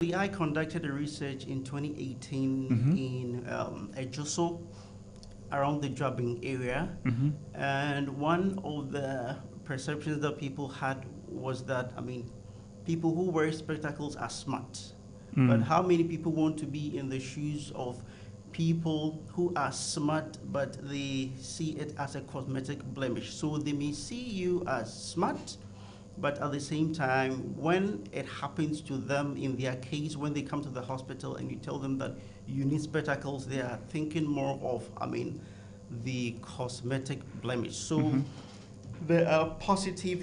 I conducted a research in 2018 Mm-hmm. in Ejoso, around the Jobbing area, Mm-hmm. and one of the perceptions that people had was that, people who wear spectacles are smart. But Mm. how many people want to be in the shoes of people who are smart, but they see it as a cosmetic blemish? So they may see you as smart, but at the same time, when it happens to them in their case, when they come to the hospital and you tell them that you need spectacles, they are thinking more of, the cosmetic blemish. Mm-hmm. So there are positive,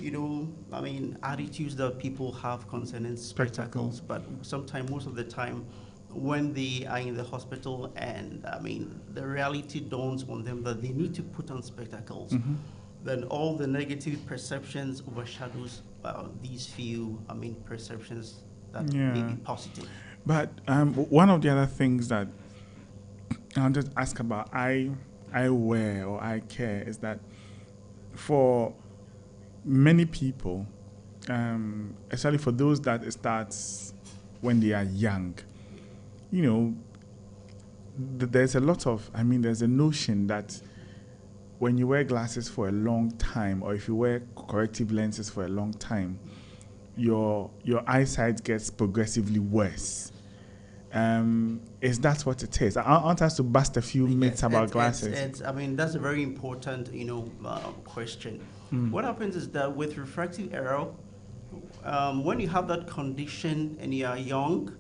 attitudes that people have concerning Spectacle. spectacles, but sometimes, most of the time, when they are in the hospital and the reality dawns on them that they need to put on spectacles, Mm-hmm. then all the negative perceptions overshadows these few, perceptions that may Yeah. be positive. But one of the other things that I'll just ask about I wear or I care is that for many people, especially for those that it starts when they are young, you know, there's a lot of, there's a notion that when you wear glasses for a long time, or if you wear corrective lenses for a long time, your eyesight gets progressively worse. Is that what it is? I want us to bust a few myths Yes, about glasses. that's a very important, question. Mm. What happens is that with refractive error, when you have that condition and you are young,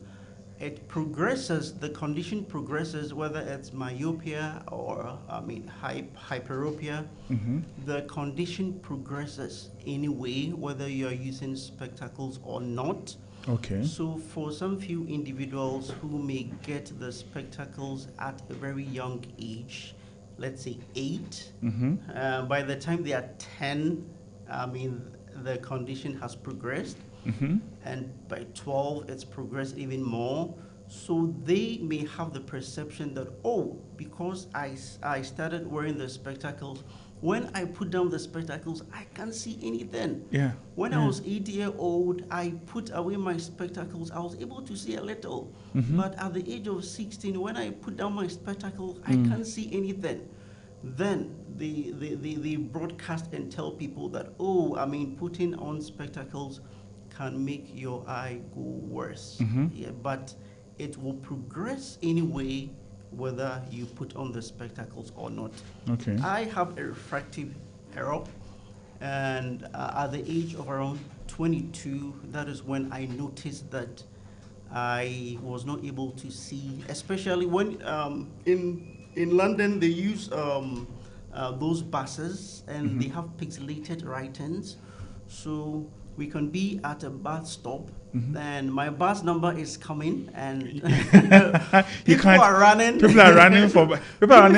the condition progresses, whether it's myopia or, hyperopia. Mm-hmm. The condition progresses anyway, whether you're using spectacles or not. Okay. So for some few individuals who may get the spectacles at a very young age, let's say 8, Mm-hmm. by the time they are 10, the condition has progressed, Mm-hmm. and by 12 it's progressed even more. So they may have the perception that, oh, because I started wearing the spectacles, when I put down the spectacles I can't see anything. Yeah. When I Yeah. was 8 year old, I put away my spectacles, I was able to see a little. Mm-hmm. But at the age of 16, when I put down my spectacles, I Mm. can't see anything. Then they broadcast and tell people that, oh, putting on spectacles can make your eye go worse. Mm-hmm. Yeah, but it will progress anyway, whether you put on the spectacles or not. Okay. I have a refractive error, and at the age of around 22, that is when I noticed that I was not able to see, especially when in London they use those buses and they Mm-hmm. have pixelated writings. So we can be at a bus stop, Mm-hmm. and my bus number is coming, and You people can't. are running. People are running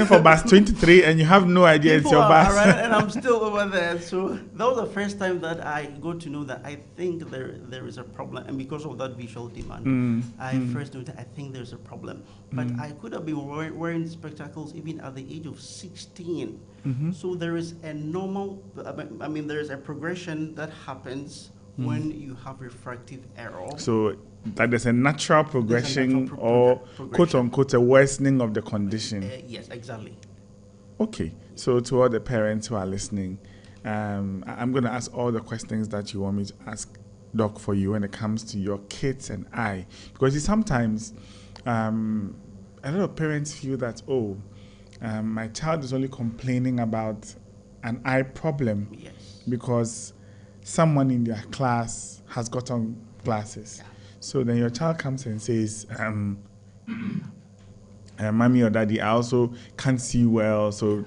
for bus 23, and you have no idea it's People your are bus. running, and I'm still over there. So that was the first time that I got to know that I think there is a problem, and because of that visual demand, Mm. I Mm. first knew that I think there's a problem. But Mm. I could have been wearing spectacles even at the age of 16. Mm-hmm. So there is a normal, there is a progression that happens when you have refractive error. So that there's a natural progression, or quote progression. unquote a worsening of the condition. Yes, exactly. Okay, so to all the parents who are listening, I'm going to ask all the questions that you want me to ask Doc for you when it comes to your kids and I. Because sometimes a lot of parents feel that, my child is only complaining about an eye problem Yes. because someone in their class has gotten glasses. Yeah. So then your child comes and says, mommy or daddy, I also can't see well, so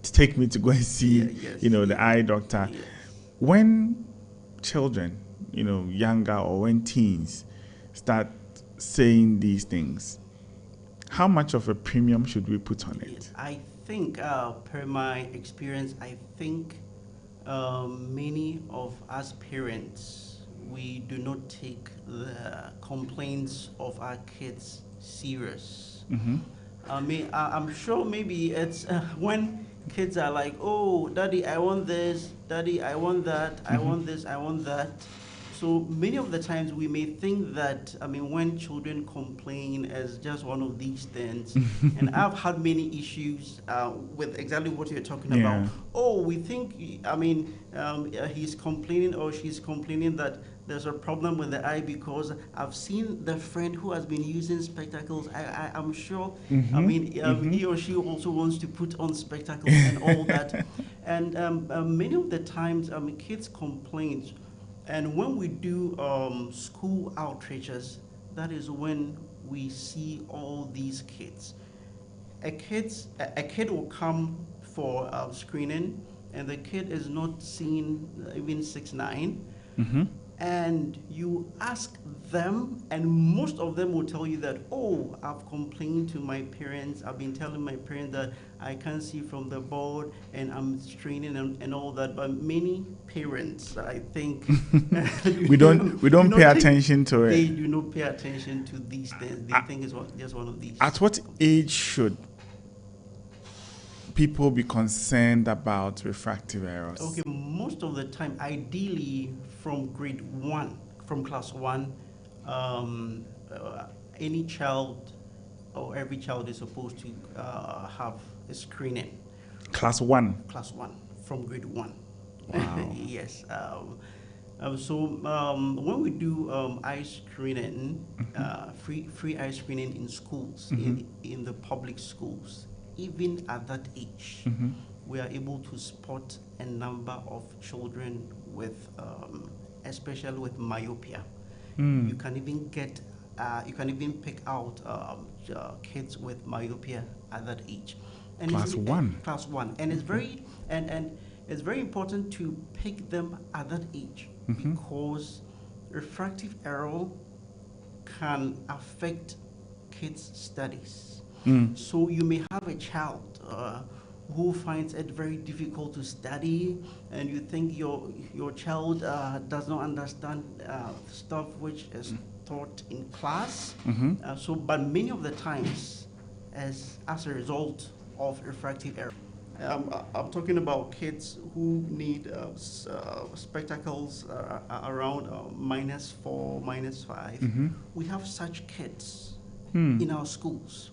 take me to go and see the eye doctor. Yes. When children, younger, or when teens start saying these things, how much of a premium should we put on it? Yes. I think, per my experience, I think many of us parents, we do not take the complaints of our kids serious. Mm-hmm. I'm sure maybe it's when kids are like, oh, daddy, I want this, daddy, I want that, I want this, I want that. So many of the times we may think that, I mean, when children complain as just one of these things, and I've had many issues with exactly what you're talking about. Yeah. Oh, we think, I mean, he's complaining or she's complaining that there's a problem with the eye because I've seen the friend who has been using spectacles. I'm sure, I mean, he or she also wants to put on spectacles and all that. And many of the times, kids complain. And when we do school outreaches, that is when we see all these kids. A kid will come for screening, and the kid is not seen even 6'9", and you ask them, and most of them will tell you that, oh, I've complained to my parents, I've been telling my parents that I can't see from the board and I'm straining and all that. But many parents, I think, we don't pay attention to it. They do not pay attention to these things. They think it's just one of these. At what age should people be concerned about refractive errors? Okay, most of the time, ideally from grade 1, from class 1, any child or every child is supposed to have a screening. Class 1? Class 1, from grade 1. Wow. Yes. So when we do eye screening, free eye screening in schools, in the public schools, even at that age, we are able to spot a number of children with, especially with myopia. You can even get, you can even pick out kids with myopia at that age. And Class 1. Class 1, and it's very and it's very important to pick them at that age because refractive error can affect kids' studies. So you may have a child who finds it very difficult to study, and you think your child does not understand stuff which is taught in class. But many of the times, as a result of refractive error. I'm talking about kids who need spectacles around -4, -5. We have such kids in our schools.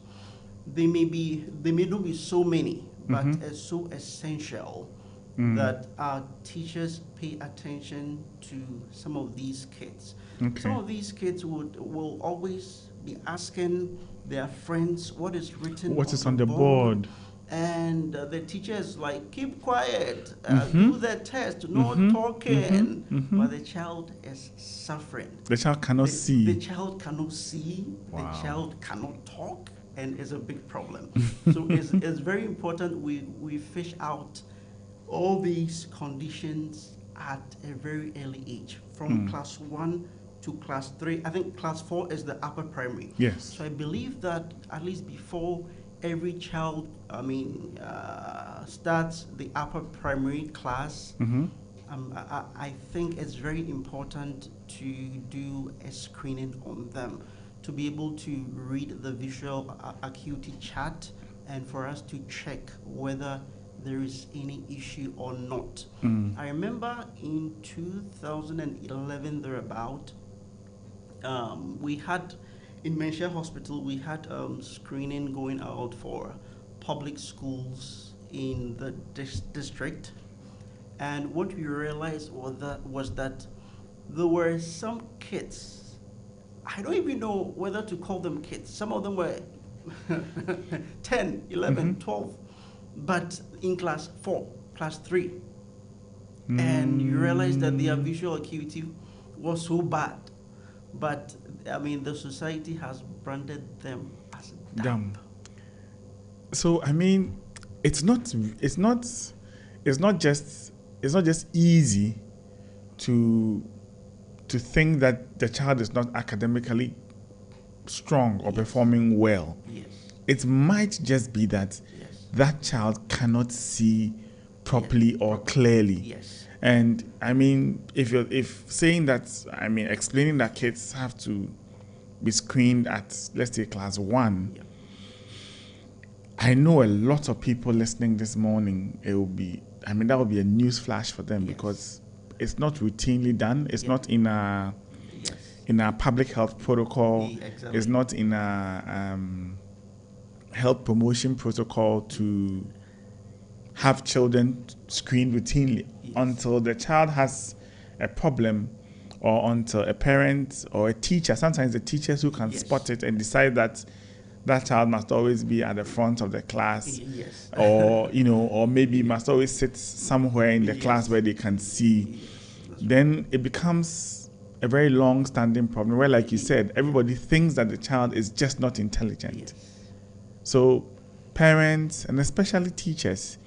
They may not be so many, but it's so essential that our teachers pay attention to some of these kids. Okay. Some of these kids will always be asking their friends what is written on the board. And the teacher is like, keep quiet, do the test, no talking. But the child is suffering. The child cannot see. The child cannot see. Wow. The child cannot talk, and it's a big problem. So it's very important we fish out all these conditions at a very early age, from class 1 to class 3. I think class 4 is the upper primary. Yes. So I believe that at least before every child, starts the upper primary class, I think it's very important to do a screening on them, to be able to read the visual acuity chart, and for us to check whether there is any issue or not. I remember in 2011 thereabout, we had, in Menchia Hospital, we had screening going out for public schools in the district. And what we realized was that there were some kids, I don't even know whether to call them kids. Some of them were 10, 11, 12, but in class 4, class 3. And you realize that their visual acuity was so bad. But I mean, the society has branded them as dumb. So I mean, it's not just easy to think that the child is not academically strong or performing well. Yes. It might just be that that child cannot see properly or clearly. Yes. And I mean, if saying that, I mean, explaining that kids have to be screened at, let's say, class 1, I know a lot of people listening this morning, that will be a news flash for them, because it's not routinely done. It's Yeah. not in a public health protocol. Yeah, exactly. It's not in a health promotion protocol to have children screened routinely until the child has a problem, or until a parent or a teacher, sometimes the teachers who can spot it and decide that that child must always be at the front of the class, or or maybe must always sit somewhere in the class where they can see. Then it becomes a very long-standing problem where, like you said, everybody thinks that the child is just not intelligent. So parents, and especially teachers,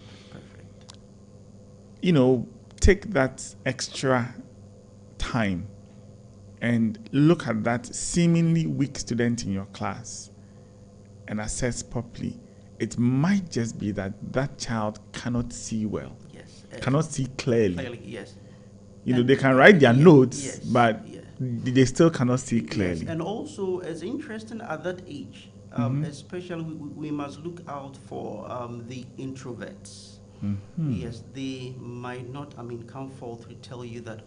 take that extra time and look at that seemingly weak student in your class and assess properly. It might just be that that child cannot see well, cannot see clearly. They can write their notes, but they still cannot see clearly. And also, it's interesting at that age, especially we must look out for the introverts. Yes, they might not, come forth to tell you that,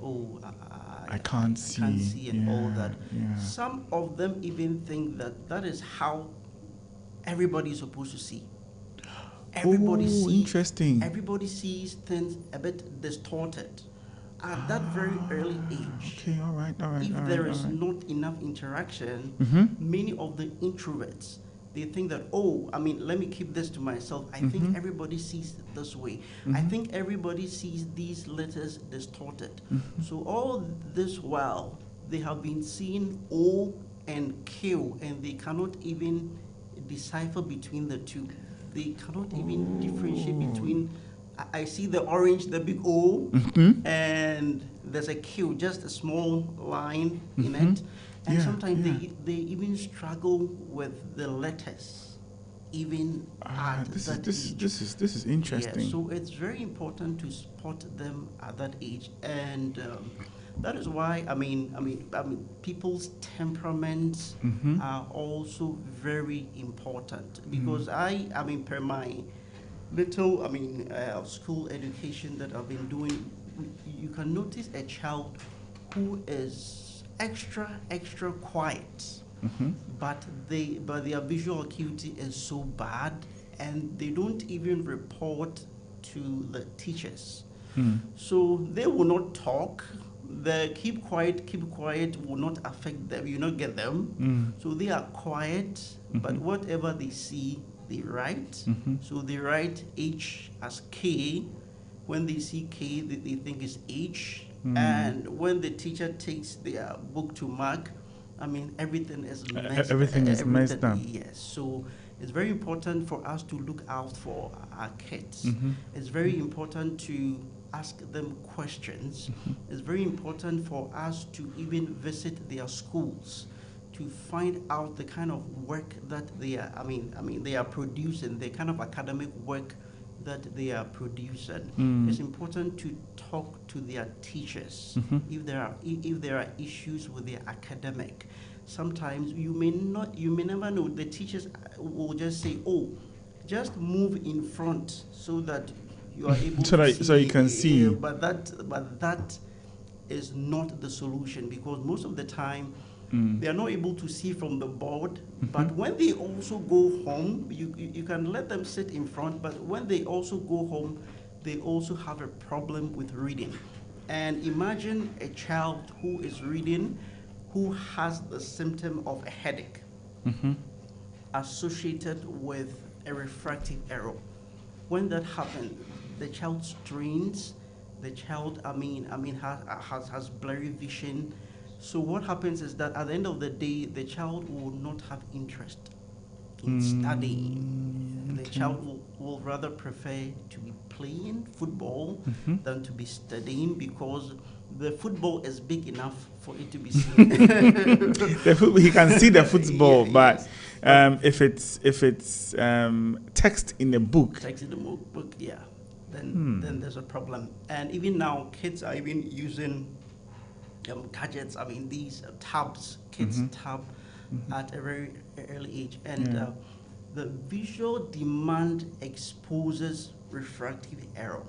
I can't see and all that. Some of them even think that that is how everybody is supposed to see. Everybody interesting. Everybody sees things a bit distorted at that very early age. Okay, all right. If there is not enough interaction, many of the introverts, they think that, let me keep this to myself. I think everybody sees it this way. I think everybody sees these letters distorted. So all this while, they have been seeing O and Q, and they cannot even decipher between the two. They cannot even differentiate between, I see the orange, the big O, and there's a Q, just a small line in it. And sometimes they even struggle with the letters, even at that age. This is interesting. Yeah, so it's very important to spot them at that age, and that is why people's temperaments are also very important, because per my little school education that I've been doing, you can notice a child who is extra quiet, but their visual acuity is so bad, and they don't even report to the teachers. So they will not talk. The keep quiet will not affect them. You not get them. So they are quiet, but whatever they see, they write. So they write H as K. When they see K, they think it's H. And when the teacher takes their book to mark, everything is messed. Everything is messed up. Yes. So it's very important for us to look out for our kids. It's very important to ask them questions. It's very important for us to even visit their schools to find out the kind of work that they are, they are producing, the kind of academic work that they are producing. It's important to talk to their teachers if there are issues with their academic. Sometimes you may never know. The teachers will just say, just move in front so that you are able to see. So you can see. But that is not the solution, because most of the time they are not able to see from the board. But when they also go home, you can let them sit in front, but when they also go home, they also have a problem with reading. And imagine a child who is reading, who has the symptom of a headache associated with a refractive error. When that happens, the child strains, the child has blurry vision. So what happens is that at the end of the day, the child will not have interest in studying. The child will rather prefer to be playing football than to be studying, because the football is big enough for it to be seen. He can see the football, but if it's text in a book, then there's a problem. And even now, kids are even using gadgets. These tabs, kids tab at a very early age, and the visual demand exposes refractive error.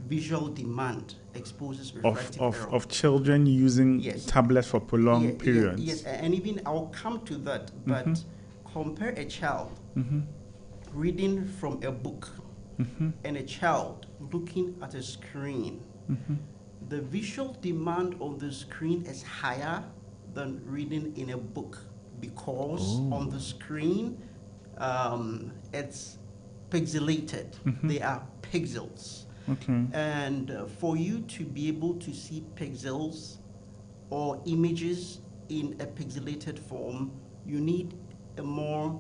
visual demand exposes refractive error. Of children using Yes. tablets for prolonged periods. Yes, and even I'll come to that, but compare a child reading from a book and a child looking at a screen. The visual demand on the screen is higher than reading in a book because on the screen it's pixelated. They are pixels. Okay. And for you to be able to see pixels or images in a pixelated form, you need a more,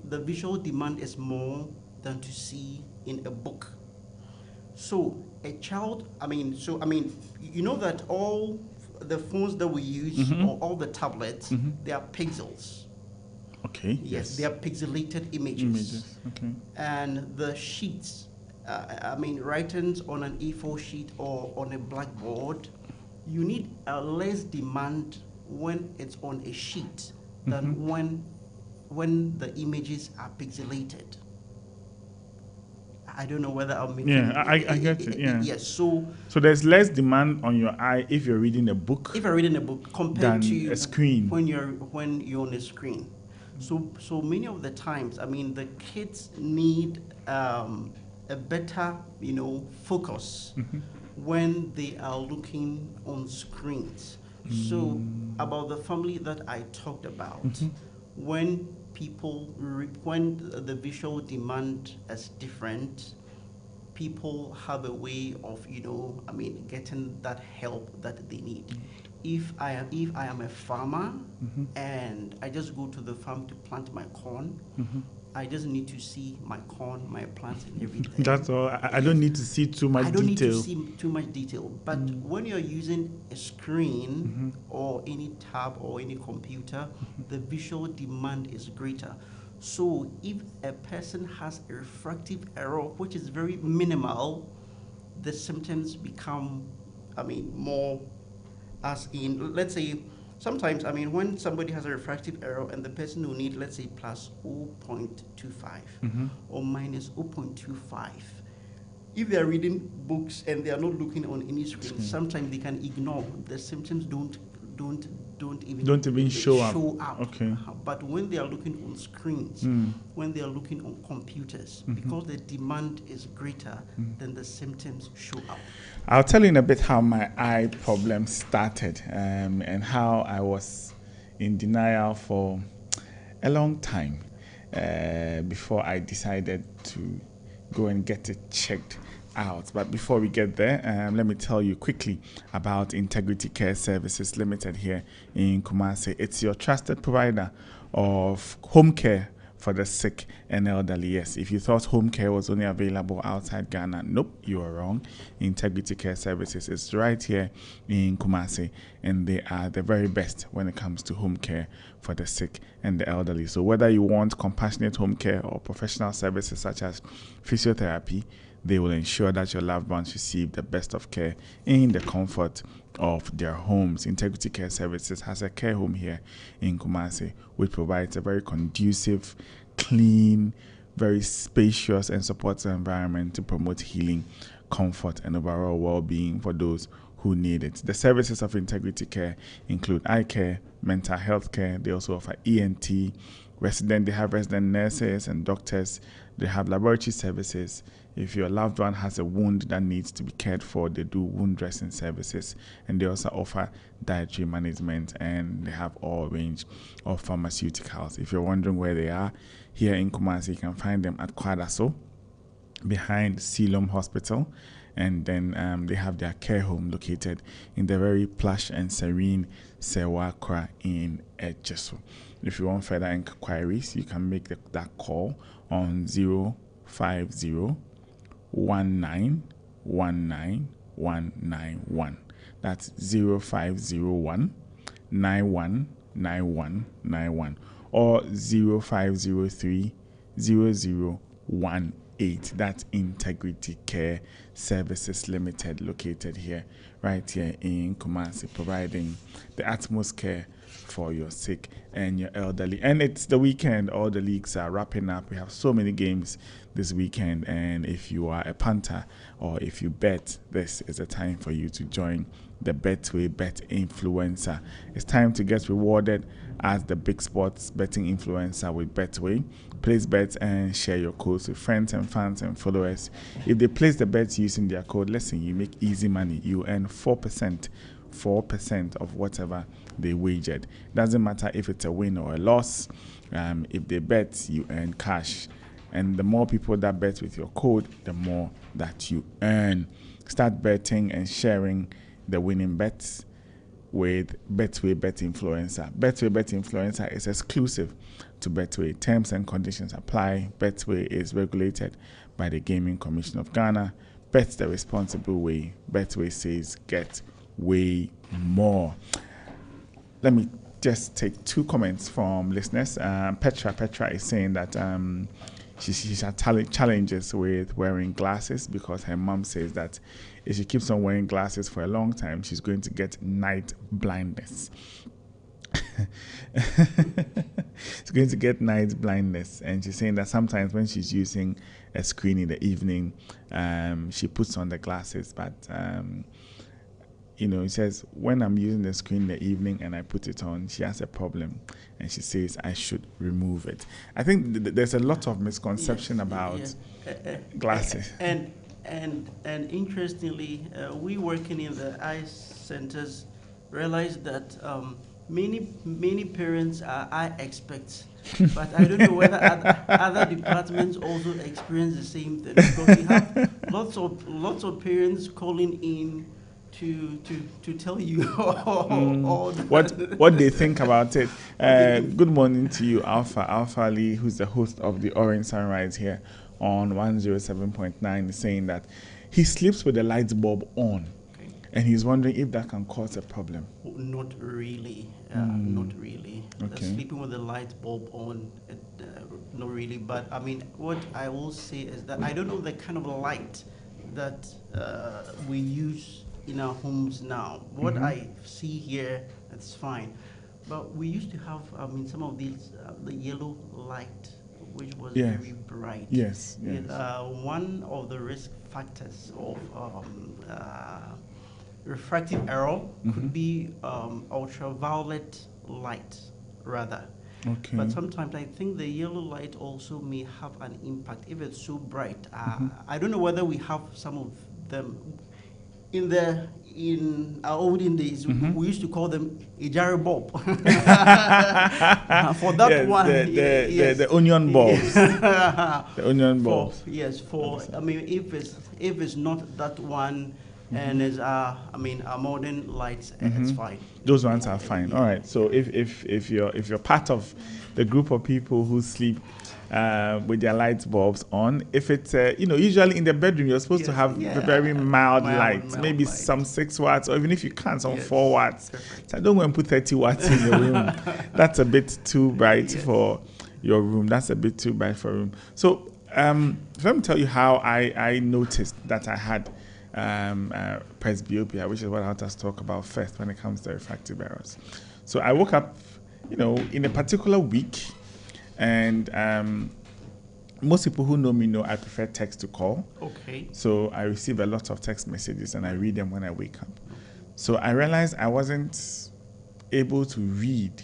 the visual demand is more than to see in a book. So a child, you know that all the phones that we use or all the tablets, they are pixels. Okay. Yes, they are pixelated images. Okay. And the sheets, writings on an A4 sheet or on a blackboard, you need a less demand when it's on a sheet than when the images are pixelated. I don't know whether I'm making I get it. Yeah. Yes. So there's less demand on your eye if you're reading a book. If you're reading a book compared to a screen when you're on a screen. So many of the times, the kids need a better, focus when they are looking on screens. So about the family that I talked about, when when the visual demand is different, people have a way of, getting that help that they need. If I am a farmer and I just go to the farm to plant my corn, I just need to see my corn, my plants, and everything. That's all. I don't need to see too much detail. I don't need to see too much detail. But when you're using a screen or any tab or any computer, the visual demand is greater. So if a person has a refractive error, which is very minimal, the symptoms become, more as in, let's say, sometimes, when somebody has a refractive error and the person will need, let's say, plus 0.25 or minus 0.25, if they're reading books and they are not looking on any screen, sometimes they can ignore. The symptoms don't even show up. Okay. But when they are looking on screens, when they are looking on computers, because the demand is greater, then the symptoms show up. I'll tell you in a bit how my eye problem started and how I was in denial for a long time before I decided to go and get it checked out. But before we get there, let me tell you quickly about Integrity Care Services Limited here in Kumasi. It's your trusted provider of home care for the sick and elderly. Yes, if you thought home care was only available outside Ghana, nope, you are wrong. Integrity Care Services is right here in Kumasi, and they are the very best when it comes to home care for the sick and the elderly. So whether you want compassionate home care or professional services such as physiotherapy, they will ensure that your loved ones receive the best of care in the comfort of their homes. Integrity Care Services has a care home here in Kumasi, which provides a very conducive, clean, very spacious and supportive environment to promote healing, comfort, and overall well-being for those who need it. The services of Integrity Care include eye care, mental health care. They also offer ENT, they have resident nurses and doctors. They have laboratory services. If your loved one has a wound that needs to be cared for, they do wound dressing services, and they also offer dietary management, and they have all range of pharmaceuticals. If you're wondering where they are, here in Kumasi, you can find them at Kwadaso, behind Siloam Hospital, and then they have their care home located in the very plush and serene Sewakra in Echeso. If you want further inquiries, you can make that call on 050 1919191. That's 0501 919191 or 0503 001 8. That's Integrity Care Services Limited, located here, right here in Kumasi, providing the utmost care for your sick and your elderly. And it's the weekend. All the leagues are wrapping up. We have so many games this weekend. And if you are a punter or if you bet, this is a time for you to join the Betway Bet Influencer. It's time to get rewarded as the big sports betting influencer with Betway. Place bets and share your codes with friends and fans and followers. If they place the bets using their code, listen, you make easy money. You earn 4% of whatever they wagered. Doesn't matter if it's a win or a loss. If they bet, you earn cash. And the more people that bet with your code, the more that you earn. Start betting and sharing the winning bets with Betway Bet Influencer. Betway Bet Influencer is exclusive to Betway. Terms and conditions apply. Betway is regulated by the Gaming Commission of Ghana. Bet the responsible way. Betway says get way more. Let me just take 2 comments from listeners. Petra is saying that she's had challenges with wearing glasses because her mom says that if she keeps on wearing glasses for a long time, she's going to get night blindness. She's going to get night blindness, and she's saying that sometimes when she's using a screen in the evening, she puts on the glasses, but it says when I'm using the screen in the evening and I put it on, she has a problem, and she says I should remove it. I think there's a lot of misconception about glasses. And interestingly, we working in the eye centers realized that many parents are eye experts, but I don't know whether other departments also experience the same thing, because we have lots of parents calling in to tell you what they think about it. Good morning to you, Alpha Lee, who's the host of the Orange Sunrise here on 107.9, is saying that he sleeps with the light bulb on, and he's wondering if that can cause a problem. Not really. Not really. Okay. Sleeping with the light bulb on, not really. But I mean, what I will say is that I don't know the kind of light that we use in our homes now. What I see here, that's fine. But we used to have, some of these, the yellow light, which was very bright. Yes. One of the risk factors of refractive error could be ultraviolet light, rather. Okay. But sometimes I think the yellow light also may have an impact if it's so bright. I don't know whether we have some of them. In our olden days, we used to call them Ijari bulb. For that one, the onion bulbs. The onion bulbs. If it's not that one, and it's our modern lights, it's fine. Those ones are fine. All right. So if you're part of the group of people who sleep with their light bulbs on, if it's usually in the bedroom, you're supposed to have a very mild light, maybe light. Some 6 watts, or even if you can, some 4 watts. Perfect. So don't go and put 30 watts in your room. That's a bit too bright for your room. That's a bit too bright for a room. So let me tell you how I noticed that I had presbyopia, which is what I'll just talk about first when it comes to refractive errors. So I woke up, in a particular week, and most people who know me know I prefer text to call. Okay. So I receive a lot of text messages and I read them when I wake up. So I realized I wasn't able to read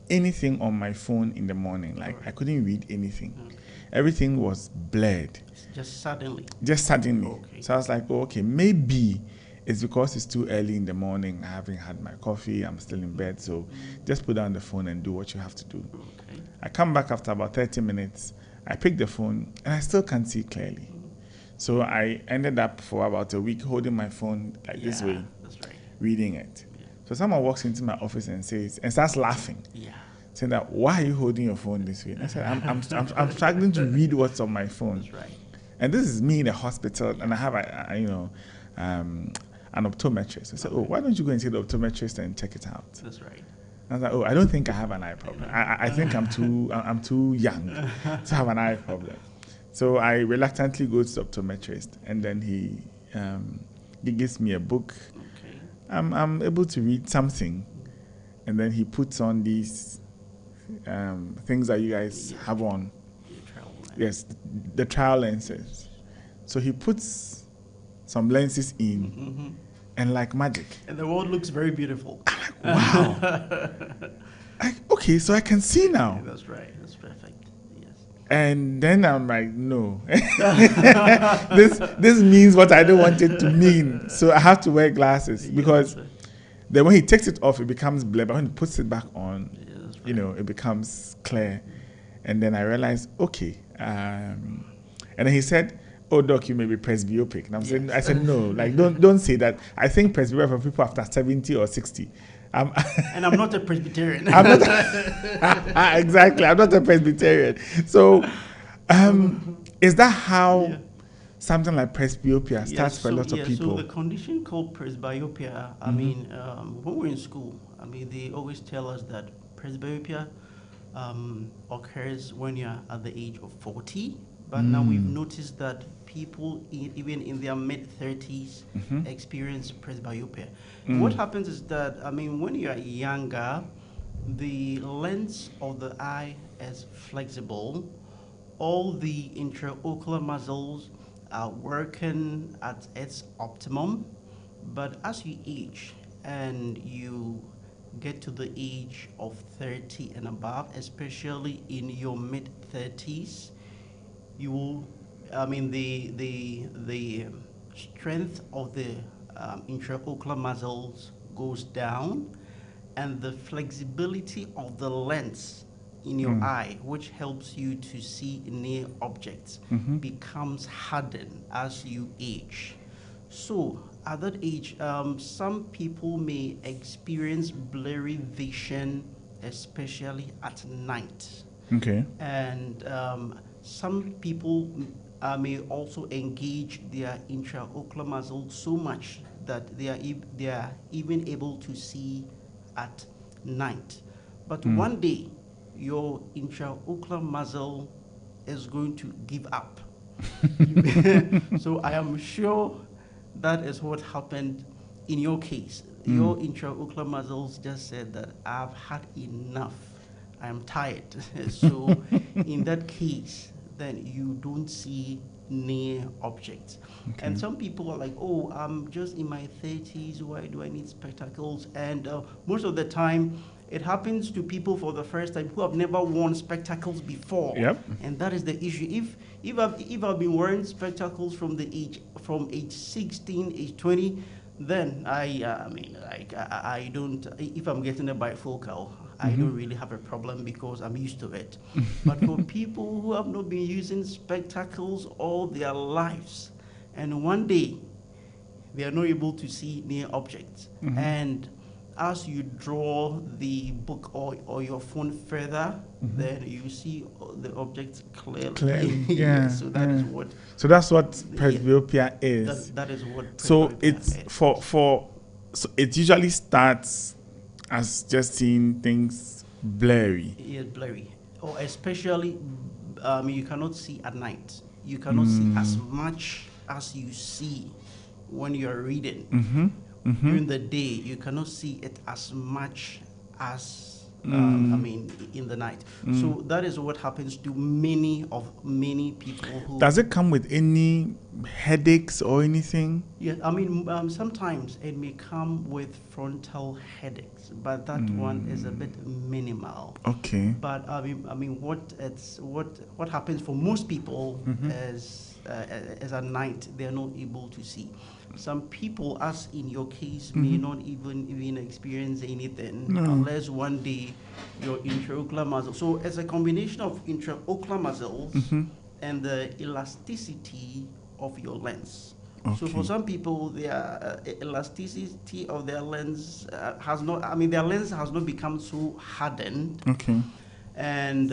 anything on my phone in the morning. Like I couldn't read anything. Everything was blurred. Just suddenly. Okay. So I was like, maybe it's because it's too early in the morning. I haven't had my coffee. I'm still in bed. So just put down the phone and do what you have to do. Okay. I come back after about 30 minutes. I pick the phone and I still can't see clearly. So I ended up for about a week holding my phone like this way, reading it. Yeah. So someone walks into my office and starts laughing. Yeah. Saying that, why are you holding your phone this way? And I said, I'm struggling to read what's on my phone. That's right. And this is me in a hospital, and I have an optometrist. I said, why don't you go and see the optometrist and check it out? That's right. I was like, I don't think I have an eye problem. I think I'm too young to have an eye problem. So I reluctantly go to the optometrist, and then he gives me a book. Okay. I'm able to read something, and then he puts on these things that you guys Yes. have on. The travel lens. Yes, the trial lenses. So he puts some lenses in, Mm-hmm. and like magic. And the world looks very beautiful. Wow. Okay, so I can see now. That's right. That's perfect. Yes. And then I'm like, no. This means what I don't want it to mean. So I have to wear glasses because then when he takes it off, it becomes blurred. But when he puts it back on, That's right. you know, it becomes clear. And then I realized, okay. And then he said, "Oh, doc, you may be presbyopic." And I said, no, like don't say that. I think presbyopia for people after 70 or 60. And I'm not a Presbyterian. I'm not exactly. I'm not a Presbyterian. So, is that how something like presbyopia starts for a lot of people? So the condition called presbyopia, I mean, when we're in school, I mean, they always tell us that presbyopia occurs when you're at the age of 40. But now we've noticed that people, even in their mid-30s, experience presbyopia. What happens is that, I mean, when you're younger, the lens of the eye is flexible. All the intraocular muscles are working at its optimum. But as you age and you get to the age of 30 and above, especially in your mid-30s, you will, I mean, the strength of the intraocular muscles goes down, and the flexibility of the lens in your eye, which helps you to see near objects, becomes hardened as you age. So at that age, some people may experience blurry vision, especially at night. Okay. And some people may also engage their intraocular muscles so much that they are even able to see at night. But one day, your intraocular muscle is going to give up. So I am sure that is what happened in your case. Your intraocular muscles just said that I've had enough. I am tired. So in that case, then you don't see near objects. Okay. And some people are like, oh, I'm just in my 30s. Why do I need spectacles? And most of the time, it happens to people for the first time who have never worn spectacles before. Yep. And that is the issue. If I've been wearing spectacles from age 16, age 20, then I don't. If I'm getting a bifocal, I don't really have a problem because I'm used to it. But for people who have not been using spectacles all their lives, and one day they are not able to see near objects, and as you draw the book or your phone further, then you see the objects clearly. Clearly, yeah. So that is what. So that's what presbyopia is. That is what. So it's so it usually starts as just seeing things blurry. Yeah, blurry, or especially you cannot see at night. You cannot see as much as you see when you're reading. During the day, you cannot see it as much as in the night. So that is what happens to many people who. Does it come with any headaches or anything? Yeah, I mean, sometimes it may come with frontal headaches, but that one is a bit minimal. Okay. But I mean, what happens for most people is at night they are not able to see. Some people, as in your case, may not even experience anything unless one day your intraocular muscle. So it's a combination of intraocular muscles and the elasticity of your lens. Okay. So for some people, their elasticity of their lens has not. I mean, their lens has not become so hardened. Okay. And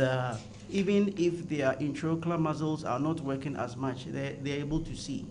even if their intraocular muscles are not working as much, they're able to see.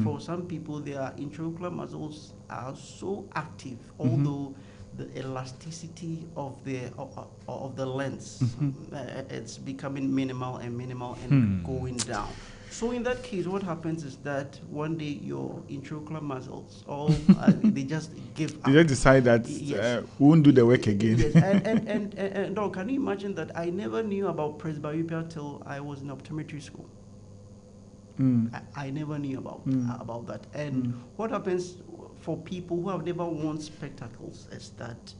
For some people, their intraocular muscles are so active, although the elasticity of the lens. Mm-hmm. It's becoming minimal and going down. So in that case, what happens is that one day your intraocular muscles all they just give up. You just decide that Yes. we won't do the work again. Yes, and Doc, can you imagine that I never knew about presbyopia till I was in optometry school? I never knew about that. And what happens for people who have never worn spectacles is that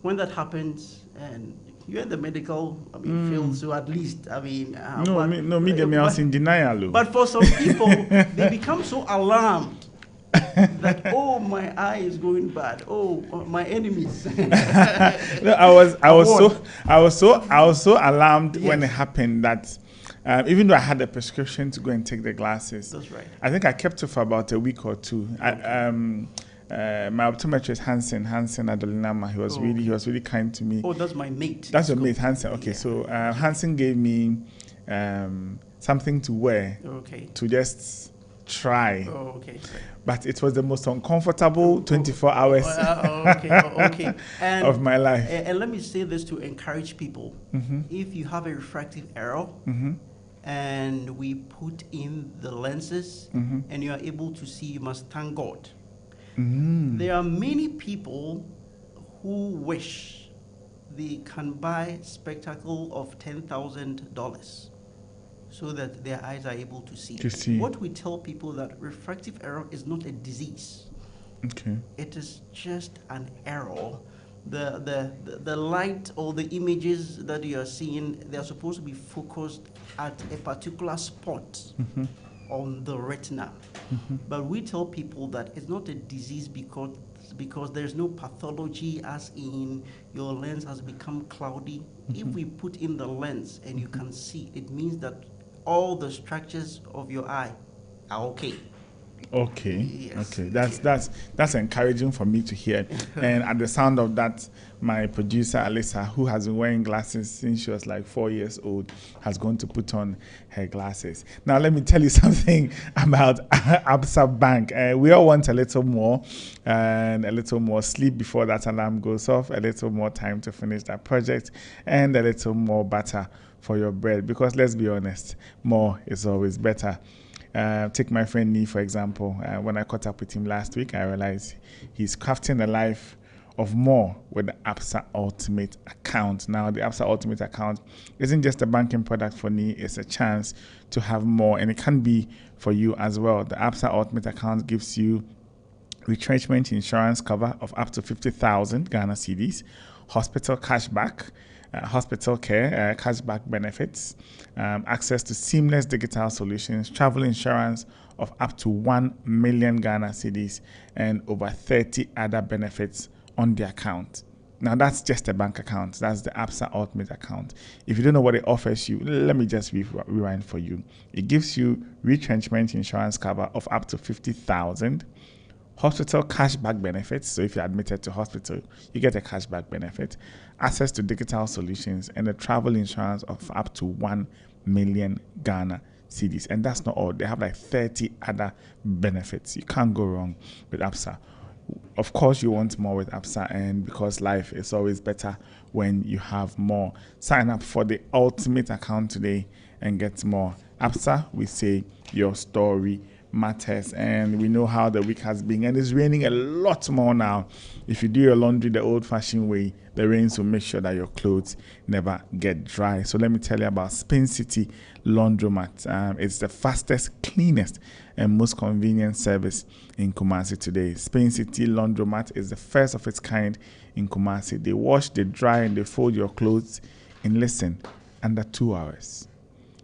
when that happens, and you're in the medical field, so at least I was in denial. But for some people, they become so alarmed that my eye is going bad. Oh, my enemies. No, I was so alarmed when it happened that even though I had a prescription to go and take the glasses, that's right. I think I kept it for about a week or two. Okay. My optometrist Hansen Adolinama, he was really kind to me. Oh, that's my mate. That's your mate, Hansen. Okay, yeah. So Hansen gave me something to wear to just try. Oh, okay. But it was the most uncomfortable 24 hours of my life. And let me say this to encourage people. If you have a refractive error, and we put in the lenses, and you are able to see, you must thank God. There are many people who wish they can buy spectacle of $10,000 so that their eyes are able to see. What we tell people that refractive error is not a disease. Okay. It is just an error. The light or the images that you are seeing, they are supposed to be focused at a particular spot on the retina. But we tell people that it's not a disease because there's no pathology, as in your lens has become cloudy. If we put in the lens and you can see, it means that all the structures of your eye are okay. Okay. Yes. Okay. That's encouraging for me to hear. And at the sound of that, my producer Alyssa, who has been wearing glasses since she was like 4 years old, has gone to put on her glasses. Now let me tell you something about Absa Bank. We all want a little more and a little more sleep before that alarm goes off, a little more time to finish that project, and a little more butter for your bread. Because let's be honest, more is always better. Take my friend Nee, for example. When I caught up with him last week, I realized he's crafting a life of more with the Absa Ultimate account. Now, the Absa Ultimate account isn't just a banking product for Nee, it's a chance to have more, and it can be for you as well. The Absa Ultimate account gives you retrenchment insurance cover of up to 50,000 Ghana cedis, hospital cashback, hospital care, cashback benefits, access to seamless digital solutions, travel insurance of up to 1 million Ghana cedis, and over 30 other benefits on the account. Now, that's just a bank account. That's the Absa Ultimate account. If you don't know what it offers you, let me just rewind for you. It gives you retrenchment insurance cover of up to 50,000, hospital cashback benefits. So if you're admitted to hospital, you get a cashback benefit, access to digital solutions, and a travel insurance of up to 1 million Ghana cedis. And that's not all. They have like 30 other benefits. You can't go wrong with Absa. Of course, you want more with Absa, and because life is always better when you have more. Sign up for the Ultimate account today and get more. Absa, we say your story matters, and we know how the week has been, and it's raining a lot more now. If you do your laundry the old-fashioned way, the rains will make sure that your clothes never get dry. So let me tell you about Spain City Laundromat. It's the fastest, cleanest, and most convenient service in Kumasi today. Spain City Laundromat is the first of its kind in Kumasi. They wash, they dry, and they fold your clothes in under 2 hours.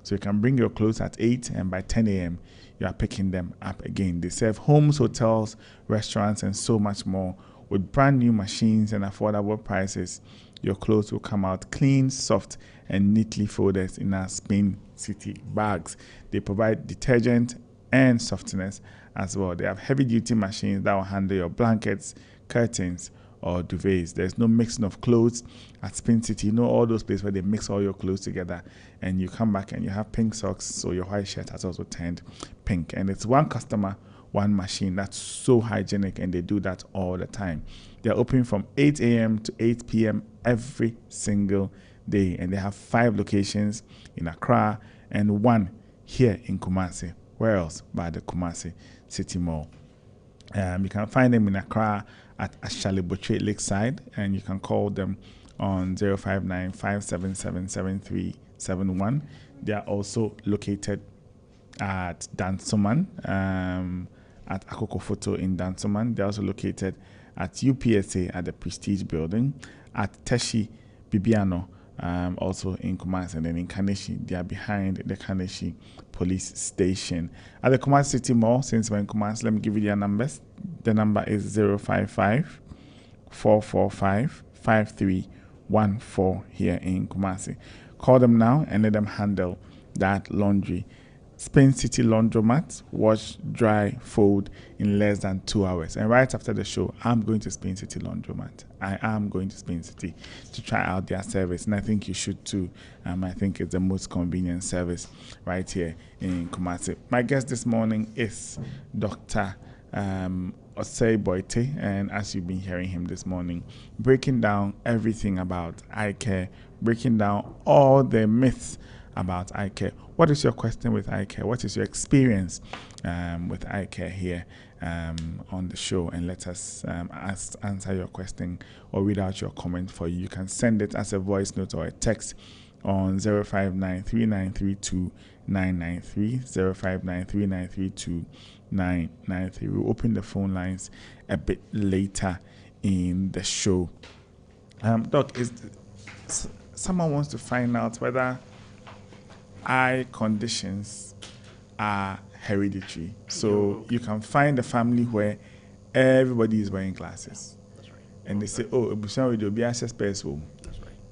So you can bring your clothes at 8, and by 10 a.m., you are picking them up again. They serve homes, hotels, restaurants, and so much more. With brand new machines and affordable prices, your clothes will come out clean, soft, and neatly folded in our Spain City bags. They provide detergent and softness as well. They have heavy-duty machines that will handle your blankets, curtains, or duvets. There's no mixing of clothes at Spain City. You know all those places where they mix all your clothes together, and you come back and you have pink socks, so your white shirt has also turned pink. And it's one customer one machine. That's so hygienic, and they do that all the time. They're open from 8 a.m. to 8 p.m. every single day, and they have 5 locations in Accra and 1 here in Kumasi. Where else? By the Kumasi City Mall. You can find them in Accra at Ashaliboche Lakeside, and you can call them on 059 577 7371. They are also located at Dansoman, at Akoko Photo in Dansoman. They're also located at UPSA at the Prestige Building, at Teshi Bibiano, also in Kumasi, and then in Kaneshi. They are behind the Kaneshi Police Station. At the Kumasi City Mall, since we're in Kumasi, let me give you their numbers. The number is 055 445 5314 here in Kumasi. Call them now and let them handle that laundry. Spain City Laundromat, wash, dry, fold in less than 2 hours. And right after the show, I'm going to Spain City Laundromat. I am going to Spain City to try out their service, and I think you should too. I think it's the most convenient service right here in Kumasi. My guest this morning is Dr. Osei Boaitey, and as you've been hearing him this morning, breaking down everything about eye care, breaking down all the myths about eye care. What is your question with eye care? What is your experience with eye care here on the show? And let us answer your question or read out your comment for you. You can send it as a voice note or a text on 0593932 993, 0593932 993. We'll open the phone lines a bit later in the show. Doc, someone wants to find out whether eye conditions are hereditary. So you can find a family where everybody is wearing glasses. That's right. And they say, oh, that's right.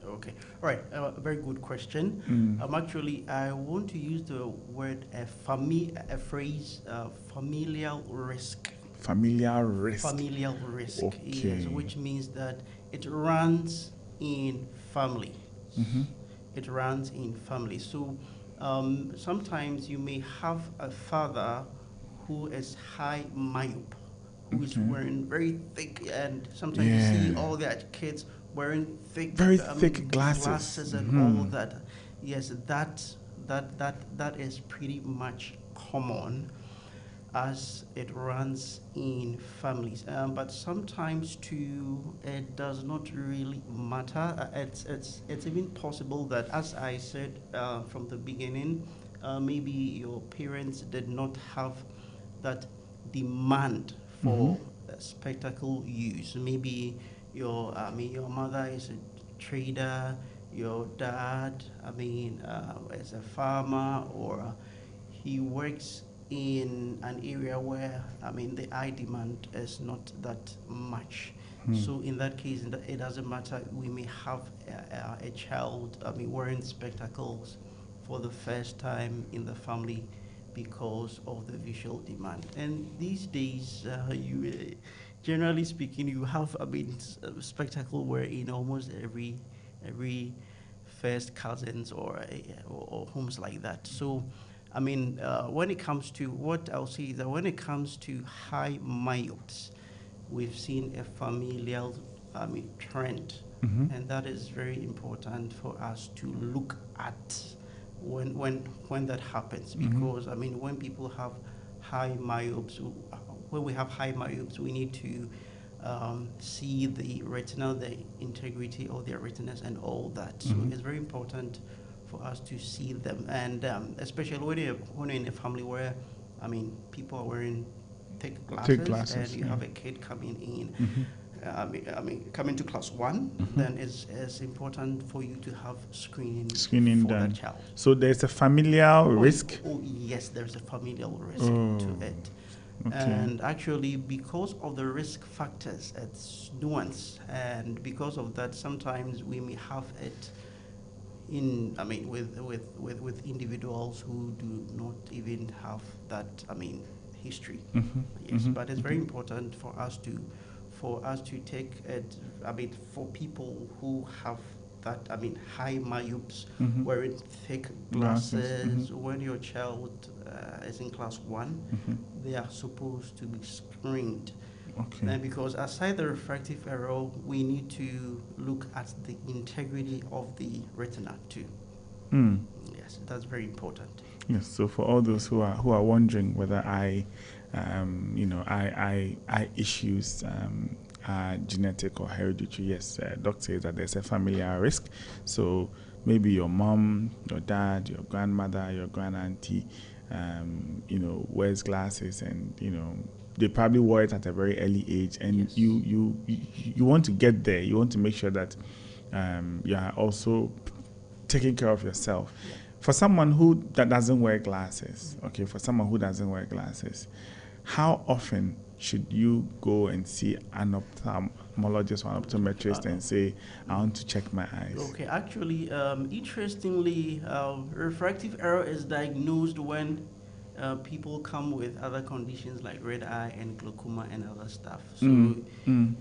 Okay. All right. Very good question. Actually, I want to use the word a phrase, familial risk. Familial risk. Familial risk. Okay. Yes, which means that it runs in family. Mm-hmm. It runs in family. So sometimes you may have a father who is high myope, who is wearing very thick, and sometimes you see all their kids wearing thick, very thick glasses and all that. Yes, that is pretty much common as it runs in families. But sometimes too, it does not really matter. It's even possible that, as I said from the beginning, maybe your parents did not have that demand for spectacle use. Maybe your mother is a trader, your dad, is a farmer, or he works in an area where the eye demand is not that much. So in that case, it doesn't matter. We may have a child wearing spectacles for the first time in the family because of the visual demand. And these days, generally speaking, you have spectacle wear in almost every first cousins or homes like that. So when it comes to what I'll say is that when it comes to high myopes, we've seen a familial trend, and that is very important for us to look at when that happens, because when people have high myopes, when we have high myopes, we need to see the retina, the integrity of their retinas and all that. So it's very important for us to see them, and especially when you're in a family where people are wearing thick glasses and you have a kid coming in, coming to class 1, then it's important for you to have screening for done. that child. So there's a familial risk? Oh yes, there's a familial risk to it. Okay. And actually, because of the risk factors, it's nuanced, and because of that, sometimes we may have it with individuals who do not even have that history. Yes, but it's very important for us to take it. For people who have that, high myopes, Mm-hmm. wearing thick Glasses. glasses. When your child is in class 1, Mm-hmm. they are supposed to be screened. Okay. And because aside the refractive error, we need to look at the integrity of the retina too. Mm. Yes, that's very important. Yes. So for all those who are wondering whether eye issues are genetic or hereditary, yes, doc says that there's a familial risk. So maybe your mom, your dad, your grandmother, your grand auntie, wears glasses, and they probably wore it at a very early age, and Yes. you want to get there. You want to make sure that you are also taking care of yourself. Yeah. For someone that doesn't wear glasses, okay, for someone who doesn't wear glasses, how often should you go and see an ophthalmologist or an optometrist and say, I want to check my eyes? Okay, actually, interestingly, refractive error is diagnosed when people come with other conditions like red eye and glaucoma and other stuff. So,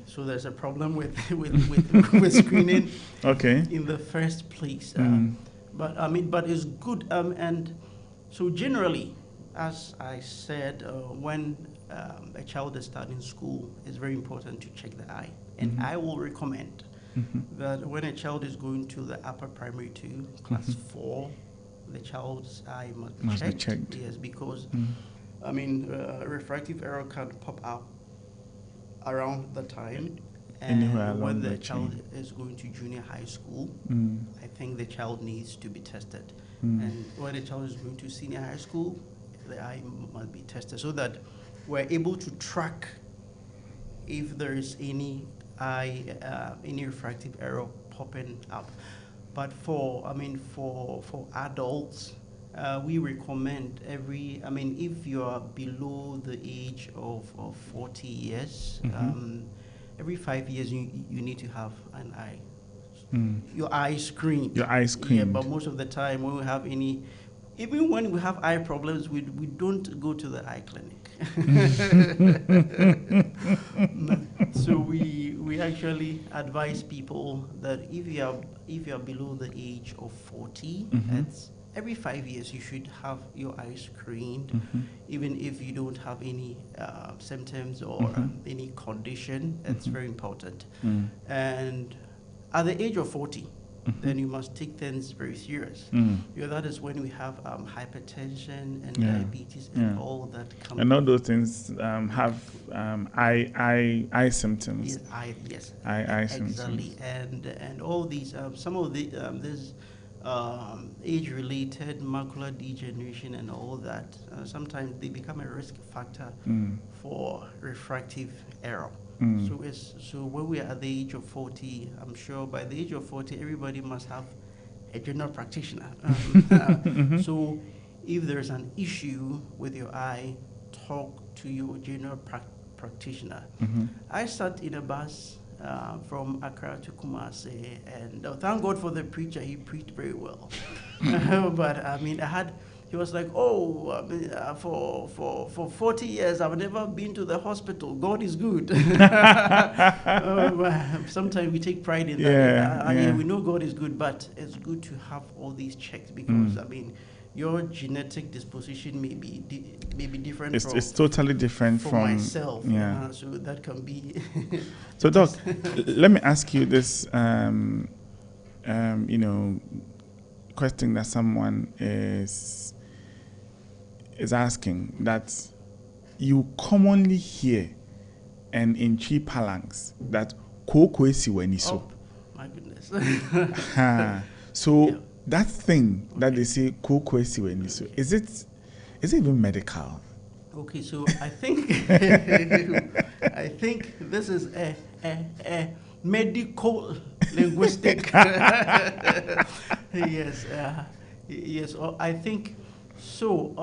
so there's a problem with with screening. Okay. In the first place. But it's good. And so generally, as I said, when a child is starting school, it's very important to check the eye. And I will recommend that when a child is going to the upper primary 2, class 4, the child's eye must be checked. Yes, because refractive error can pop up around the time. And when the child is going to junior high school, I think the child needs to be tested. And when the child is going to senior high school, the eye must be tested so that we're able to track if there is any any refractive error popping up. But for adults, we recommend if you are below the age of 40 years, every 5 years you need to have an eye. Your eye screened. Your eye screened. Yeah, but most of the time when we have even when we have eye problems, we don't go to the eye clinic. So we actually advise people that if you are below the age of 40, that's every 5 years you should have your eyes screened, even if you don't have any symptoms or any condition. That's very important. And at the age of 40, then you must take things very serious. Because that is when we have hypertension and diabetes and all that come. And all those things have eye symptoms. Yes, eye exactly. symptoms. And all these some of the this age-related macular degeneration and all that, sometimes they become a risk factor for refractive error. So when we are at the age of 40, I'm sure by the age of 40, everybody must have a general practitioner. So if there's an issue with your eye, talk to your general practitioner. I sat in a bus from Accra to Kumasi, and thank God for the preacher. He preached very well. But he was like, for 40 years, I've never been to the hospital. God is good. Sometimes we take pride in that. Yeah, we know God is good, but it's good to have all these checks because, your genetic disposition may be different. It's totally different from myself. So that can be. So, Doc, let me ask you this. Question that someone is asking that you commonly hear, and in cheap parlance, that koko esi wani so. Oh, my goodness. So that thing that they say koko esi wani so, is it even medical? Okay, so I think this is a medical linguistic. Yes. I think so.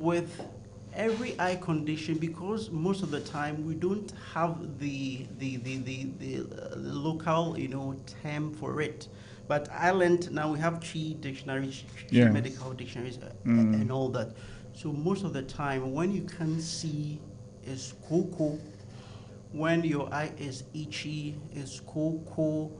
With every eye condition, because most of the time we don't have the local term for it. But Ireland now we have Chi dictionaries, medical dictionaries, and all that. So most of the time, when you can see is koko, when your eye is itchy is koko,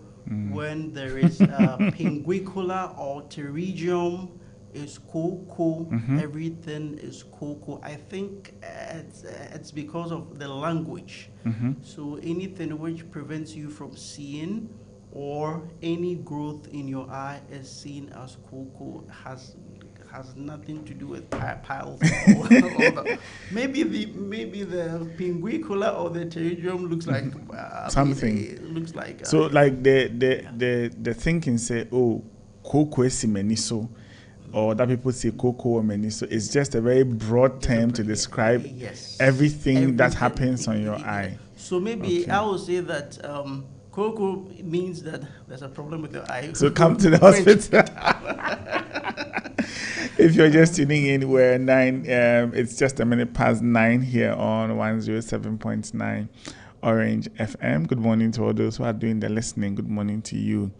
When there is pinguicula or pterygium, is cocoa. Everything is cocoa. I think it's because of the language. So anything which prevents you from seeing or any growth in your eye is seen as cocoa. Has nothing to do with piles. Maybe the pinguicula or the pterygium looks like something. It looks like so like the thinking say, oh, cocoa is meniso, or that people say cocoa or meniso. It's just a very broad term to describe everything that happens on your eye. So maybe I will say that cocoa means that there's a problem with your eye. So come to the hospital. If you're just tuning in, we're 9. It's just a minute past 9 here on 107.9 Orange FM. Good morning to all those who are doing the listening. Good morning to you,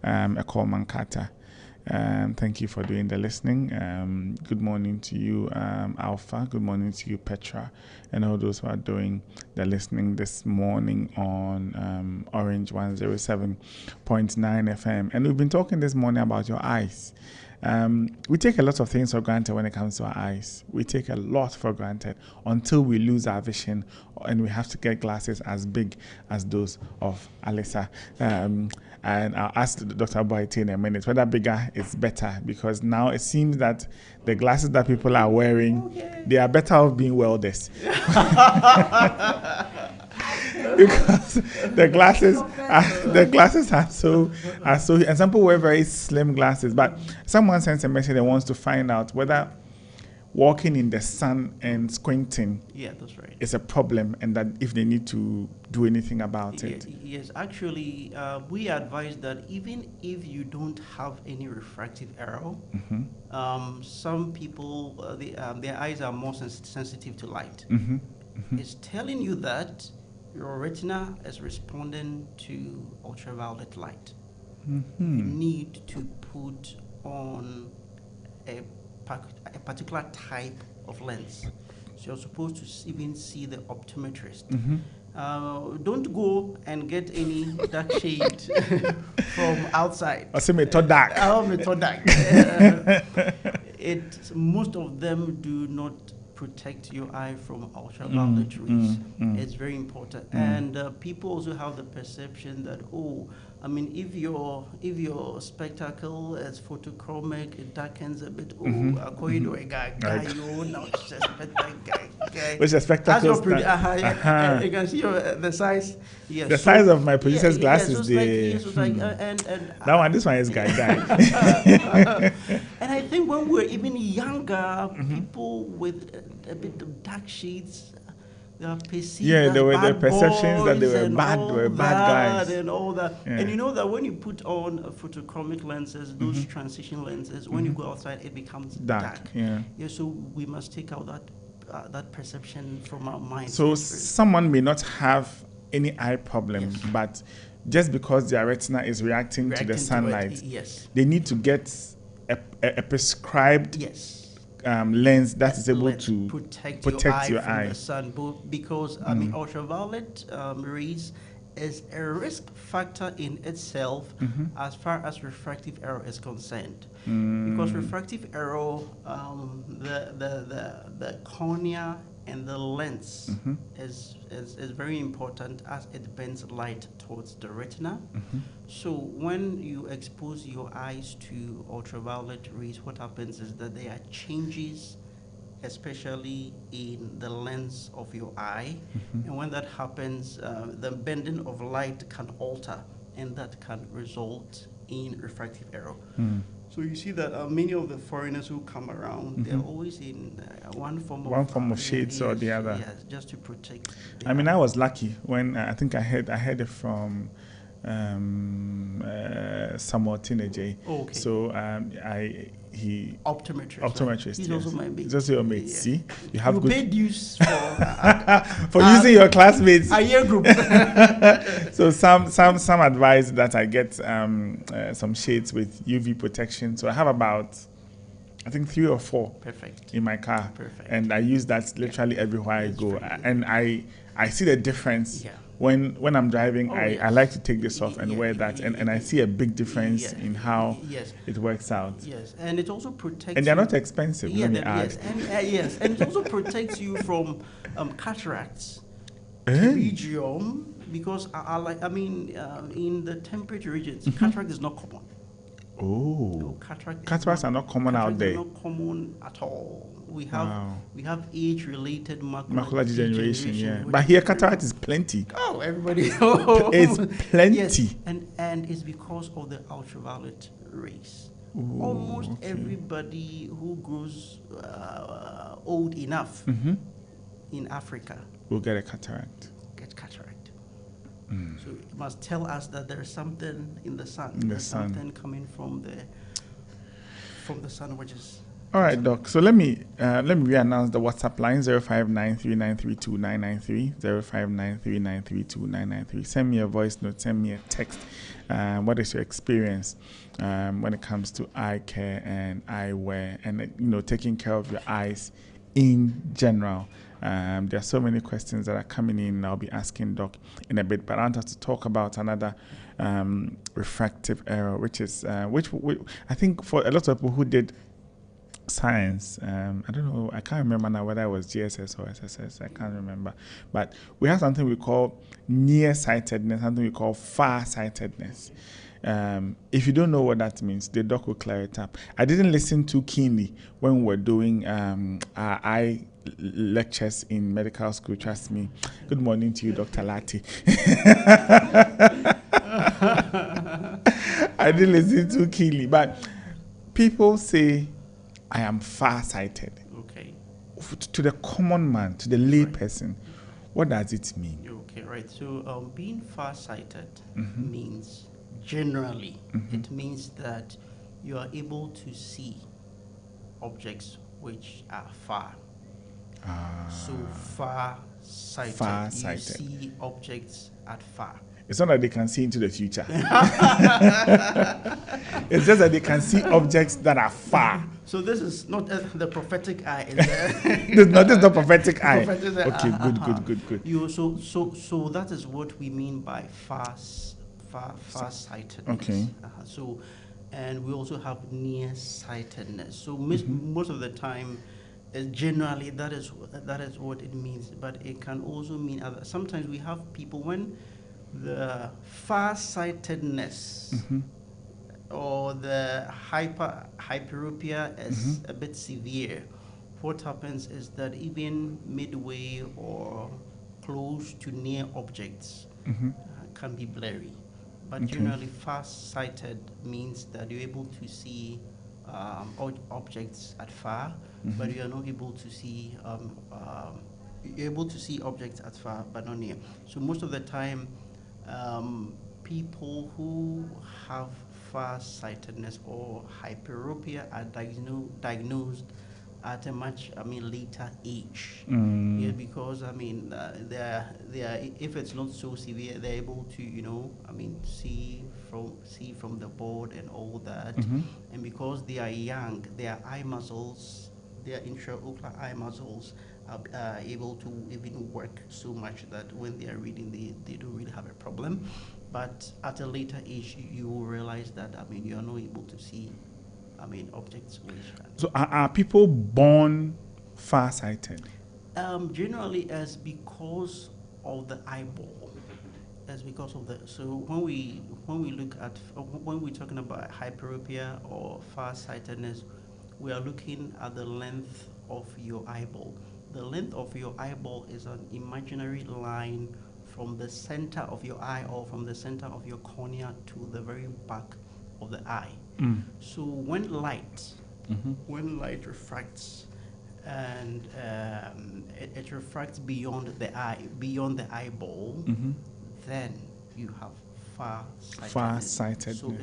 Ekol Mankata. Thank you for doing the listening. Good morning to you, Alpha. Good morning to you, Petra, and all those who are doing the listening this morning on Orange 107.9 FM. And we've been talking this morning about your eyes. We take a lot of things for granted when it comes to our eyes. We take a lot for granted until we lose our vision and we have to get glasses as big as those of Alyssa. And I'll ask Dr. Boaitey in a minute whether bigger is better, because now it seems that the glasses that people are wearing, they are better off being welders. Because the glasses are so, and some people wear very slim glasses. But someone sends a message and wants to find out whether walking in the sun and squinting that's right, is a problem, and that if they need to do anything about it. Yes, actually, we advise that even if you don't have any refractive error, some people their eyes are more sensitive to light. It's telling you that your retina is responding to ultraviolet light. You need to put on a particular type of lens. So you're supposed to even see the optometrist. Don't go and get any dark shade from outside. Dark. Most of them do not protect your eye from ultraviolet rays. It's very important. And people also have the perception that, if your spectacle is photochromic, it darkens a bit. According to a guy, you now suspect that guy. Which is spectacles? You can see the size. Yes, the size of my producer's glasses. That one, this one is guy. And I think when we were even younger, people with a bit of dark shades, they are perceived there were the perceptions that they were bad guys and all that. And you know that when you put on photochromic lenses, those transition lenses, when you go outside, it becomes dark. So we must take out that perception from our minds. So someone may not have any eye problem, but just because their retina is reacting to the sunlight, they need to get a prescribed lens that is able to protect your eye from the sun, because ultraviolet rays is a risk factor in itself as far as refractive error is concerned. Because refractive error, the cornea and the lens is very important, as it bends light towards the retina. So when you expose your eyes to ultraviolet rays, what happens is that there are changes, especially in the lens of your eye. And when that happens, the bending of light can alter, and that can result in refractive error. So you see that many of the foreigners who come around, they're always in one form of shades or the other. Yes, just to protect. I mean, I was lucky when I think I heard it from Samuel Tinejay. Okay. So he optometrist. He's also my mate. He's also your mate. See, you have good paid dues for using your classmates. A year group. So some advice that I get some shades with UV protection. So I have about, I think 3 or 4 in my car. And I use that literally everywhere I go. And I see the difference when I'm driving, Oh, I like to take this off and wear that, and I see a big difference yeah, in how yes, it works out. yes, and it also protects. And they're you. not expensive. Yeah, Let me yes, add. and yes, and it also protects you from cataracts, Hey. pterygium, because in the temperate regions, Mm-hmm. cataract is not common. Oh, Cataracts are not common out cataracts are there. not common at all. Wow. We have age-related Macular degeneration, yeah. which But is here, very cataract is plenty. Oh, everybody. It's Yes, plenty. and it's because of the ultraviolet rays. Oh, Almost okay. everybody who grows old enough Mm-hmm. in Africa We'll get a cataract. get cataract. Mm. So it must tell us that there's something in the sun. In the There's sun. something coming from the sun, which is. All right, Doc. So let me re-announce the WhatsApp line 0593932993 0593932993. Send me a voice note. Send me a text. What is your experience when it comes to eye care and eyewear and taking care of your eyes in general? There are so many questions that are coming in, and I'll be asking Doc in a bit. But I want us to talk about another refractive error, which is which I think for a lot of people who did science, I don't know, I can't remember now whether it was GSS or SSS, I can't remember, but we have something we call nearsightedness, something we call farsightedness. If you don't know what that means, the doc will clear it up. I didn't listen too keenly when we were doing our eye lectures in medical school, trust me. Good morning to you, Dr. Lati. I didn't listen too keenly, but people say I am far-sighted. Okay. To the common man, to the lay person, what does it mean? Okay, right. So being far-sighted Mm-hmm. means generally, Mm-hmm. it means that you are able to see objects which are far. So far-sighted, Far-sighted. you see objects at far. It's not that they can see into the future. It's just that they can see objects that are far. So this is not the prophetic eye, is there? This is not prophetic eye. Prophetic eye, Okay, good. So that is what we mean by far-sightedness. Okay. So, and we also have near-sightedness. So Mm-hmm. most of the time, generally that is what it means. But it can also mean other. Sometimes we have people when the far-sightedness. Mm-hmm. Or the hyperopia is Mm-hmm. a bit severe, what happens is that even midway or close to near objects Mm-hmm. can be blurry. But Okay. generally, far-sighted means that you're able to see objects at far, Mm-hmm. but you are not able to see. You're able to see objects at far, but not near. So most of the time, people who have far-sightedness or hyperopia are diagnosed at a much later age. Mm. Yeah, because they are if it's not so severe, they're able to see from the board and all that. Mm-hmm. And because they are young, their eye muscles, their intraocular eye muscles are able to even work so much that when they are reading, they don't really have a problem. But at a later age, you will realize that you are not able to see objects which So are people born far-sighted? generally as because of the eyeball, as because of the. So when we look at when we're talking about hyperopia or far-sightedness, we are looking at the length of your eyeball. The length of your eyeball is an imaginary line from the center of your eye or from the center of your cornea to the very back of the eye. Mm. So when light Mm-hmm. refracts and it refracts beyond the eyeball, Mm-hmm. then you have far-sightedness. Far-sightedness. So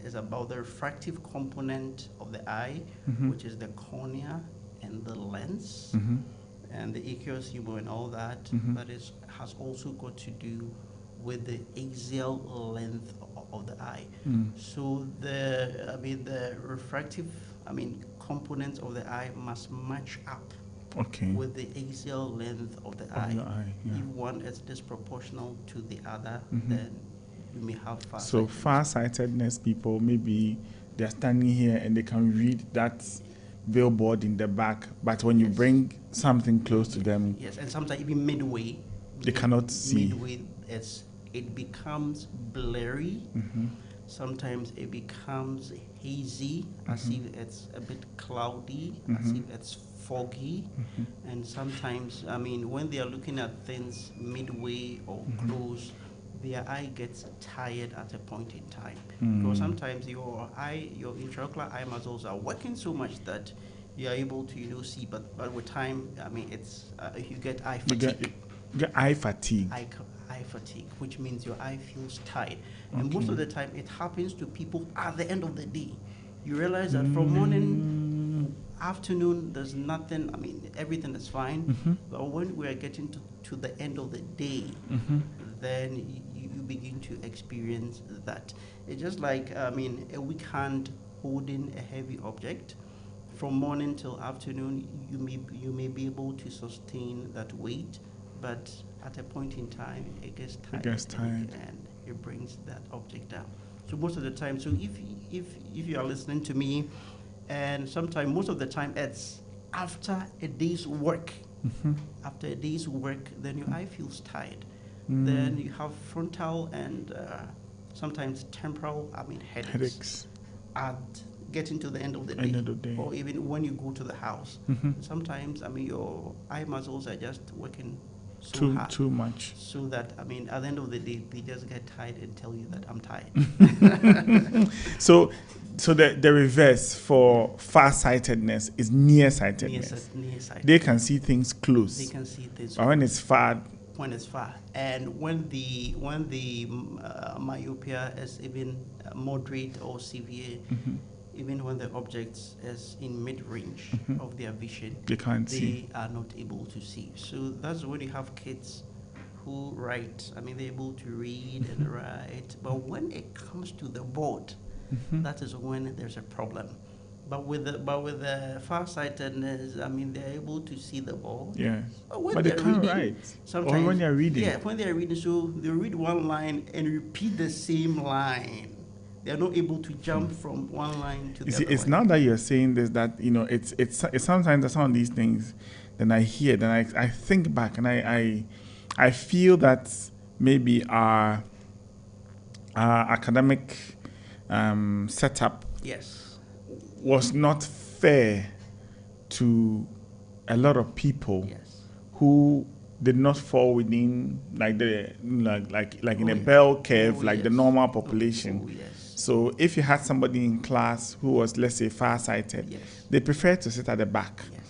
it's about the refractive component of the eye, Mm-hmm. which is the cornea and the lens. Mm-hmm. And the aqueous humor and all that, Mhm. but it has also got to do with the axial length of the eye. Mm. So the refractive components of the eye must match up Okay. with the axial length of the eye. Your eye, yeah. If one is disproportional to the other, Mhm. then you may have So farsightedness. far-sightedness people, maybe they're standing here and they can read that billboard in the back, but when you Yes. bring something close to them, Yes, and sometimes even midway, they cannot see. Midway, it becomes blurry. Mhm. Sometimes it becomes hazy, as if it's a bit cloudy, as Mhm. if it's foggy. Mhm. And sometimes, I mean, when they are looking at things midway or Mhm. close, their eye gets tired at a point in time. Mm. Because sometimes your intraocular eye muscles are working so much that you are able to, see. But with time, I mean, it's you get eye You fatigue. get eye fatigue. Eye fatigue, which means your eye feels tired. And most of Okay. the time, it happens to people at the end of the day. You realize that from morning, afternoon, there's nothing, I mean, everything is fine. Mhm. But when we are getting to the end of the day, Mhm. then you begin to experience that. It's just like, I mean, a weak hand holding a heavy object. From morning till afternoon, you may be able to sustain that weight, but at a point in time, it gets tired. And it brings that object down. So most of the time, so if you are listening to me, and sometimes most of the time it's after a day's work. Mhm. After a day's work, then your eye feels tired. Mm. Then you have frontal and sometimes temporal, I mean, headaches. At getting to the end of the day, or even when you go to the house. Mhm. Sometimes, I mean, your eye muscles are just working so hard. Too much. So that, I mean, at the end of the day, they just get tired and tell you that I'm tired. So the reverse for far-sightedness is nearsightedness. Nearsighted. They can see things close. They can see things. But when it's far, and when the myopia is even moderate or severe, Mhm. even when the object is in mid-range Mhm. of their vision, they can't see. they are not able to see. So that's when you have kids who write. I mean, they're able to read and write, but when it comes to the board, Mhm. that is when there's a problem. But with the farsightedness, I mean, they're able to see the board. Yeah. When But they they're can't reading, write. sometimes, Or when they're reading. Yeah, when they're reading, so they read one line and repeat the same line. They're not able to jump from one line to the other. It's now that you're saying this that, it's sometimes some of these things, then I hear, then I think back and I feel that maybe our academic setup Yes. was not fair to a lot of people Yes. who did not fall within like in a yes. bell curve, Oh, like the yes. normal population. Oh, yes. So if you had somebody in class who was, let's say, far-sighted, Yes. they preferred to sit at the back, Yes.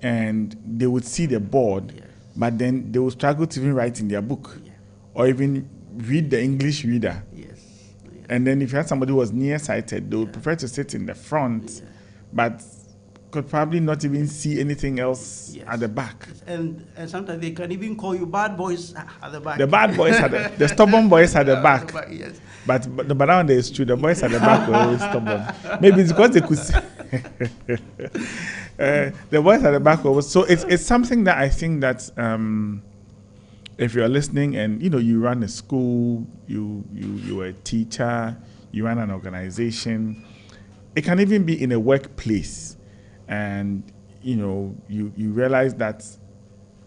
and they would see the board, Yes. but then they would struggle to even write in their book Yeah. or even read the English reader. Yes. Yes. And then if you had somebody who was nearsighted, they would Yeah. prefer to sit in the front, Yeah. but could probably not even see anything else Yes. at the back. And sometimes they can even call you bad boys at the back. The bad boys are the stubborn boys at the back. Yes. But now is true. The boys at the back were always stubborn. Maybe it's because they could see. The boys at the back were always, so it's something that I think that if you're listening and you run a school, you're a teacher, you run an organization, it can even be in a workplace, and you realize that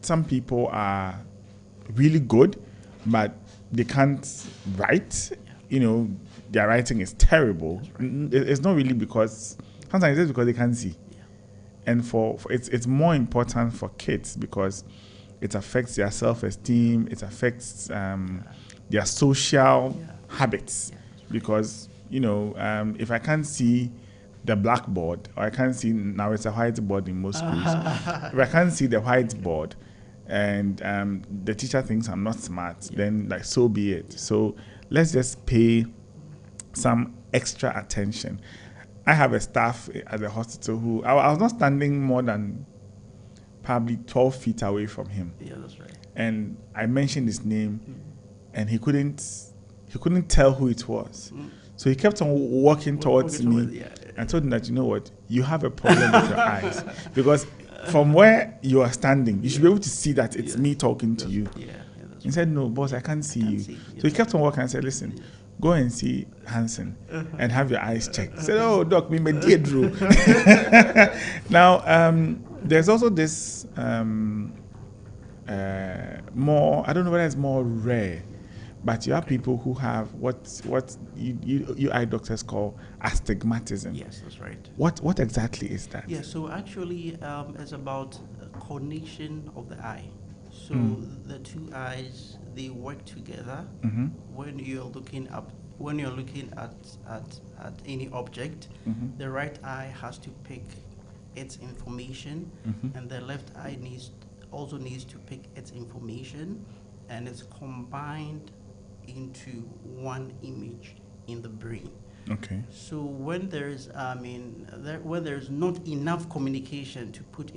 some people are really good, but they can't write. Their writing is terrible. Right. It's not really because sometimes it's because they can't see. Yeah. And for it's more important for kids because it affects their self-esteem. It affects their social habits. Yeah. Because if I can't see the blackboard, or I can't see, now it's a whiteboard in most schools. If I can't see the whiteboard, and the teacher thinks I'm not smart, then so be it. So let's just pay some extra attention. I have a staff at the hospital who I was not standing more than probably 12 feet away from him. Yeah, that's right. And I mentioned his name, and he couldn't tell who it was. So he kept on walking towards me. I told him that, you know what, you have a problem with your eyes. Because from where you are standing, you should be able to see that it's Yes. me talking to That's- you. Yeah, that's He said, no, boss, I can't see can't you. see, So he yeah. kept on walking. I said, listen, Yes. go and see Hansen and have your eyes checked. He said, oh, doc, me Drew. Now, there's also this more, I don't know whether it's more rare, but you have people who have what you eye doctors call astigmatism. Yes, that's right. What exactly is that? Yeah, so actually, it's about coordination of the eye. So the two eyes, they work together when you're looking up. When you're looking at any object, the right eye has to pick its information, and the left eye also needs to pick its information, and it's combined into one image in the brain. Okay. So when there's, when there's not enough communication, to put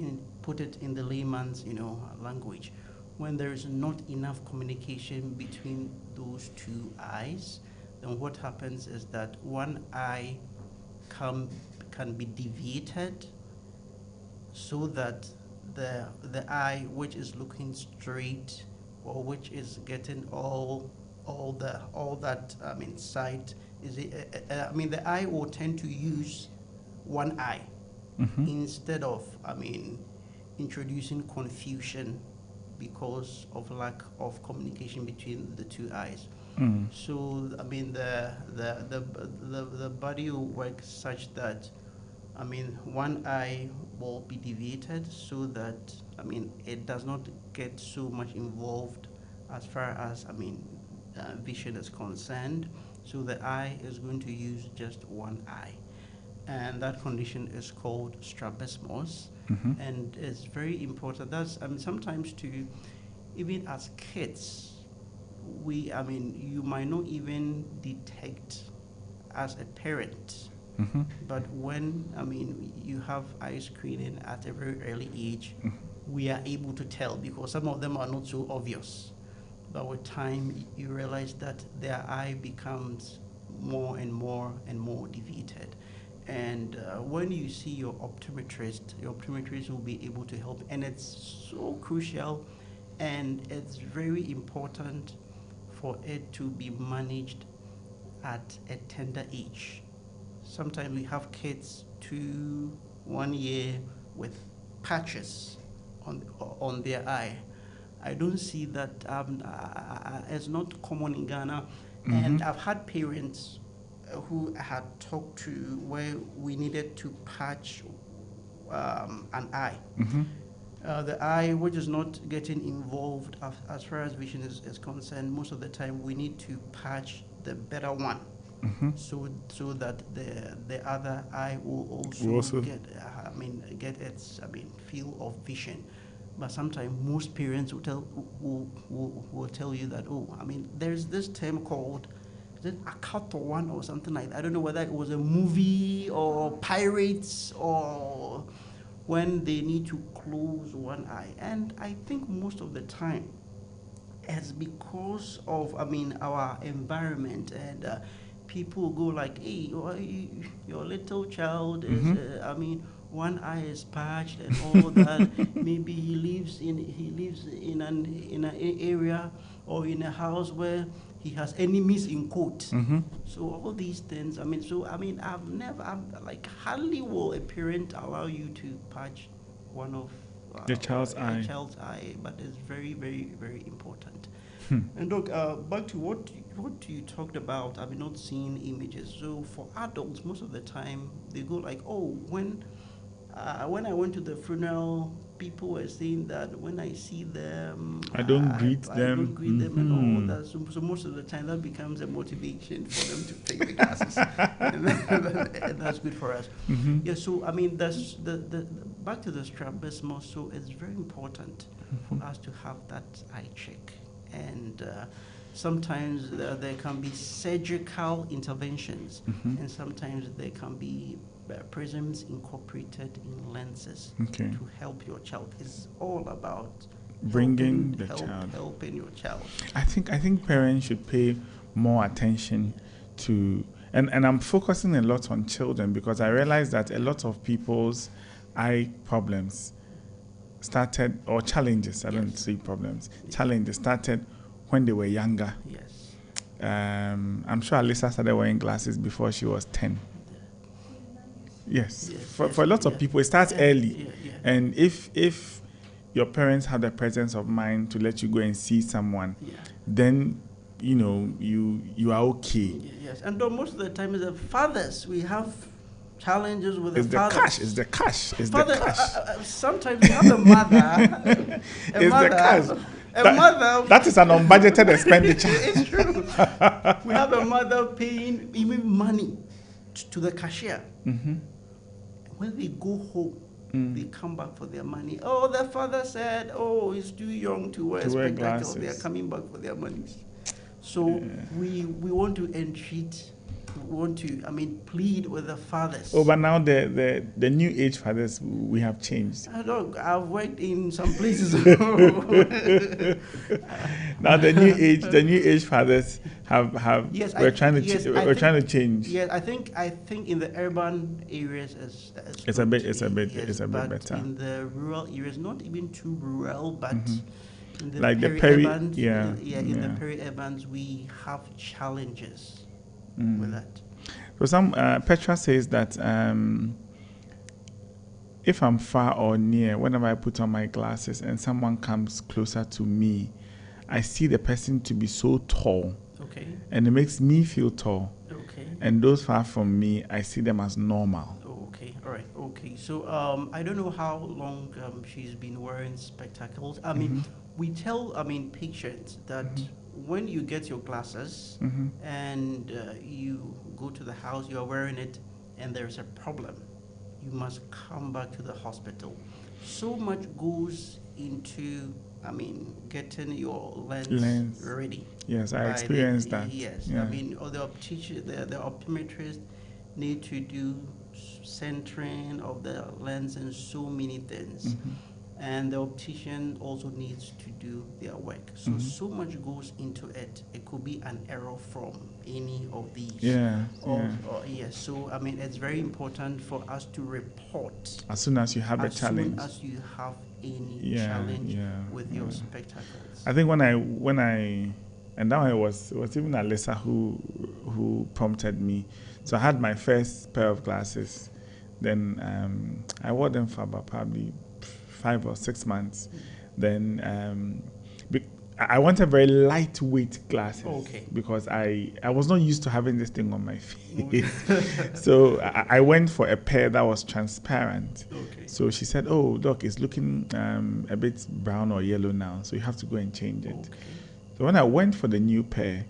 it in the layman's, language, when there is not enough communication between those two eyes, then what happens is that one eye can be deviated, so that the eye which is looking straight, or which is getting all that sight is the eye will tend to use one eye instead of introducing confusion because of lack of communication between the two eyes. So the body will work such that one eye will be deviated, so that it does not get so much involved as far as vision is concerned. So the eye is going to use just one eye, and that condition is called strabismus, and it's very important. That's sometimes too, even as kids, you might not even detect as a parent. But when you have eye screening at a very early age, we are able to tell, because some of them are not so obvious. But with time, you realize that their eye becomes more and more and more deviated. And when you see your optometrist will be able to help. And it's so crucial, and it's very important for it to be managed at a tender age. Sometimes we have kids 1 year with patches on their eye. I don't see that it's not common in Ghana, and I've had parents who had talked to where we needed to patch an eye. The eye which is not getting involved as far as vision is concerned. Most of the time we need to patch the better one. So that the other eye will also get its field of vision. But sometimes most parents will tell you that, there's this term called, is it Akato one or something like that? I don't know whether it was a movie or pirates, or when they need to close one eye. And I think most of the time it's because of our environment, and people go like, hey, your little child is one eye is patched and all that. Maybe he lives in an area or in a house where he has enemies in quote. So all these things, hardly will a parent allow you to patch one of the child's eye. Child's eye, but it's very, very, very important. And look, back to what you talked about. I've not seen images. So for adults, most of the time they go like, oh, when I went to the funeral, people were saying that when I see them, I don't greet I them. don't greet them and all that. So most of the time that becomes a motivation for them to take the classes, and that's good for us. Yeah. So that's the back to the strabismus. So it's very important for us to have that eye check, and sometimes there can be surgical interventions, and sometimes there can be prisms incorporated in lenses to help your child. It's all about helping your child. I think parents should pay more attention to, and I'm focusing a lot on children, because I realize that a lot of people's eye problems started, or challenges, I don't see problems, challenges started when they were younger. Yes. I'm sure Alyssa started wearing glasses before she was 10. Yes. For lots of people, it starts early. And if your parents have the presence of mind to let you go and see someone, then you are okay. Yes, and most of the time, as the fathers, we have challenges with the fathers. It's the cash. Sometimes we have a mother. That is an unbudgeted expenditure. It's true. We have a mother paying even money to the cashier. Mm-hmm. When they go home, they come back for their money. Oh, the father said, "Oh, he's too young to wear spectacles." They are coming back for their money. So we want to entreat. We want to, plead with the fathers. Oh, but now the new age fathers, we have changed. I've worked in some places. Now the new age fathers have. Yes, we're trying to change. Yes, I think in the urban areas it's a bit better. In the rural areas, not even too rural, but. In the like peri-urbans, in the peri-urbans, we have challenges with that. So Petra says that if I'm far or near, whenever I put on my glasses and someone comes closer to me, I see the person to be so tall. Okay. And it makes me feel tall. Okay. And those far from me, I see them as normal. Okay. All right. Okay. So I don't know how long she's been wearing spectacles. We tell patients that when you get your glasses and you go to the house, you are wearing it, and there's a problem, you must come back to the hospital. So much goes into getting your lens ready. Yes, I experienced that. Yes, yeah. The optometrist need to do centering of the lens and so many things. And the optician also needs to do their work. So much goes into it. It could be an error from any of these. Yes. So it's very important for us to report as soon as you have a challenge. As soon as you have any challenge with your spectacles. I think when I and now it was even Alyssa who prompted me. So I had my first pair of glasses. Then I wore them for about probably 5 or 6 months. Then I wanted very lightweight glasses because I was not used to having this thing on my face. So I went for a pair that was transparent. So she said, "Oh, doc, it's looking a bit brown or yellow now, so you have to go and change it." So when I went for the new pair,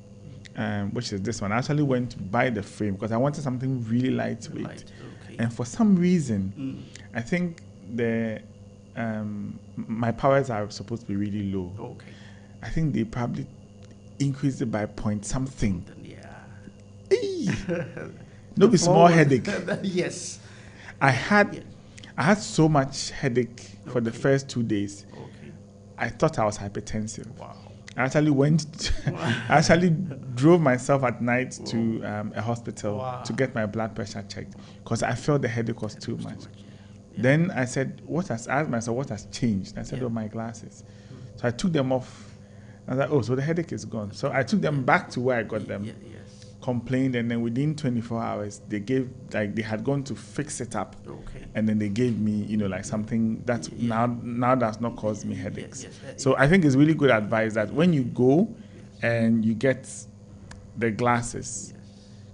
which is this one, I actually went to buy the frame because I wanted something really lightweight. And for some reason, I think my powers are supposed to be really low. I think they probably increased it by point something. No, be small headache. Yes. I had so much headache for the first 2 days. I thought I was hypertensive. Wow. I actually drove myself at night to a hospital to get my blood pressure checked because I felt the headache was too much. Then I said, I asked myself, what has changed? I said, my glasses. So I took them off. I was like, so the headache is gone. So I took them back to where I got them, complained, and then within 24 hours, they had gone to fix it up. And then they gave me, something that now does not cause me headaches. So I think it's really good advice that when you go and you get the glasses,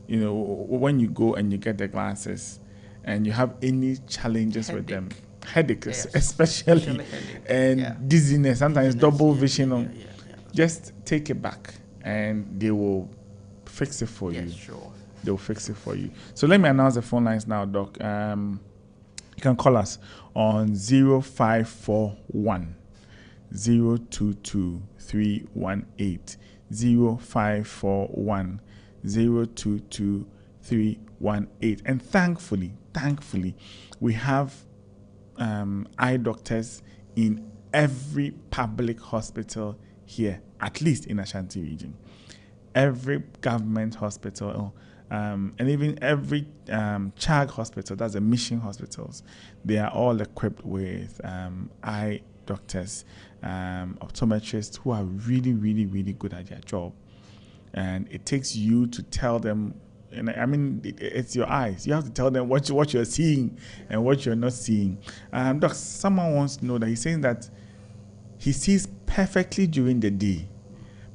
when you go and you get the glasses, and you have any challenges with them, headaches especially, headache. And dizziness, sometimes double vision, just take it back and they will fix it for you. Sure. They'll fix it for you. So let me announce the phone lines now, Doc. You can call us on 0541 022 318, 0541 022 318. And thankfully, we have eye doctors in every public hospital here, at least in Ashanti region. Every government hospital, And even every CHAG hospital, that's the mission hospitals, they are all equipped with eye doctors, optometrists who are really, really, really good at their job. And it takes you to tell them, and I mean, it's your eyes. You have to tell them what you're seeing and what you're not seeing. Doc, someone wants to know that he's saying that he sees perfectly during the day,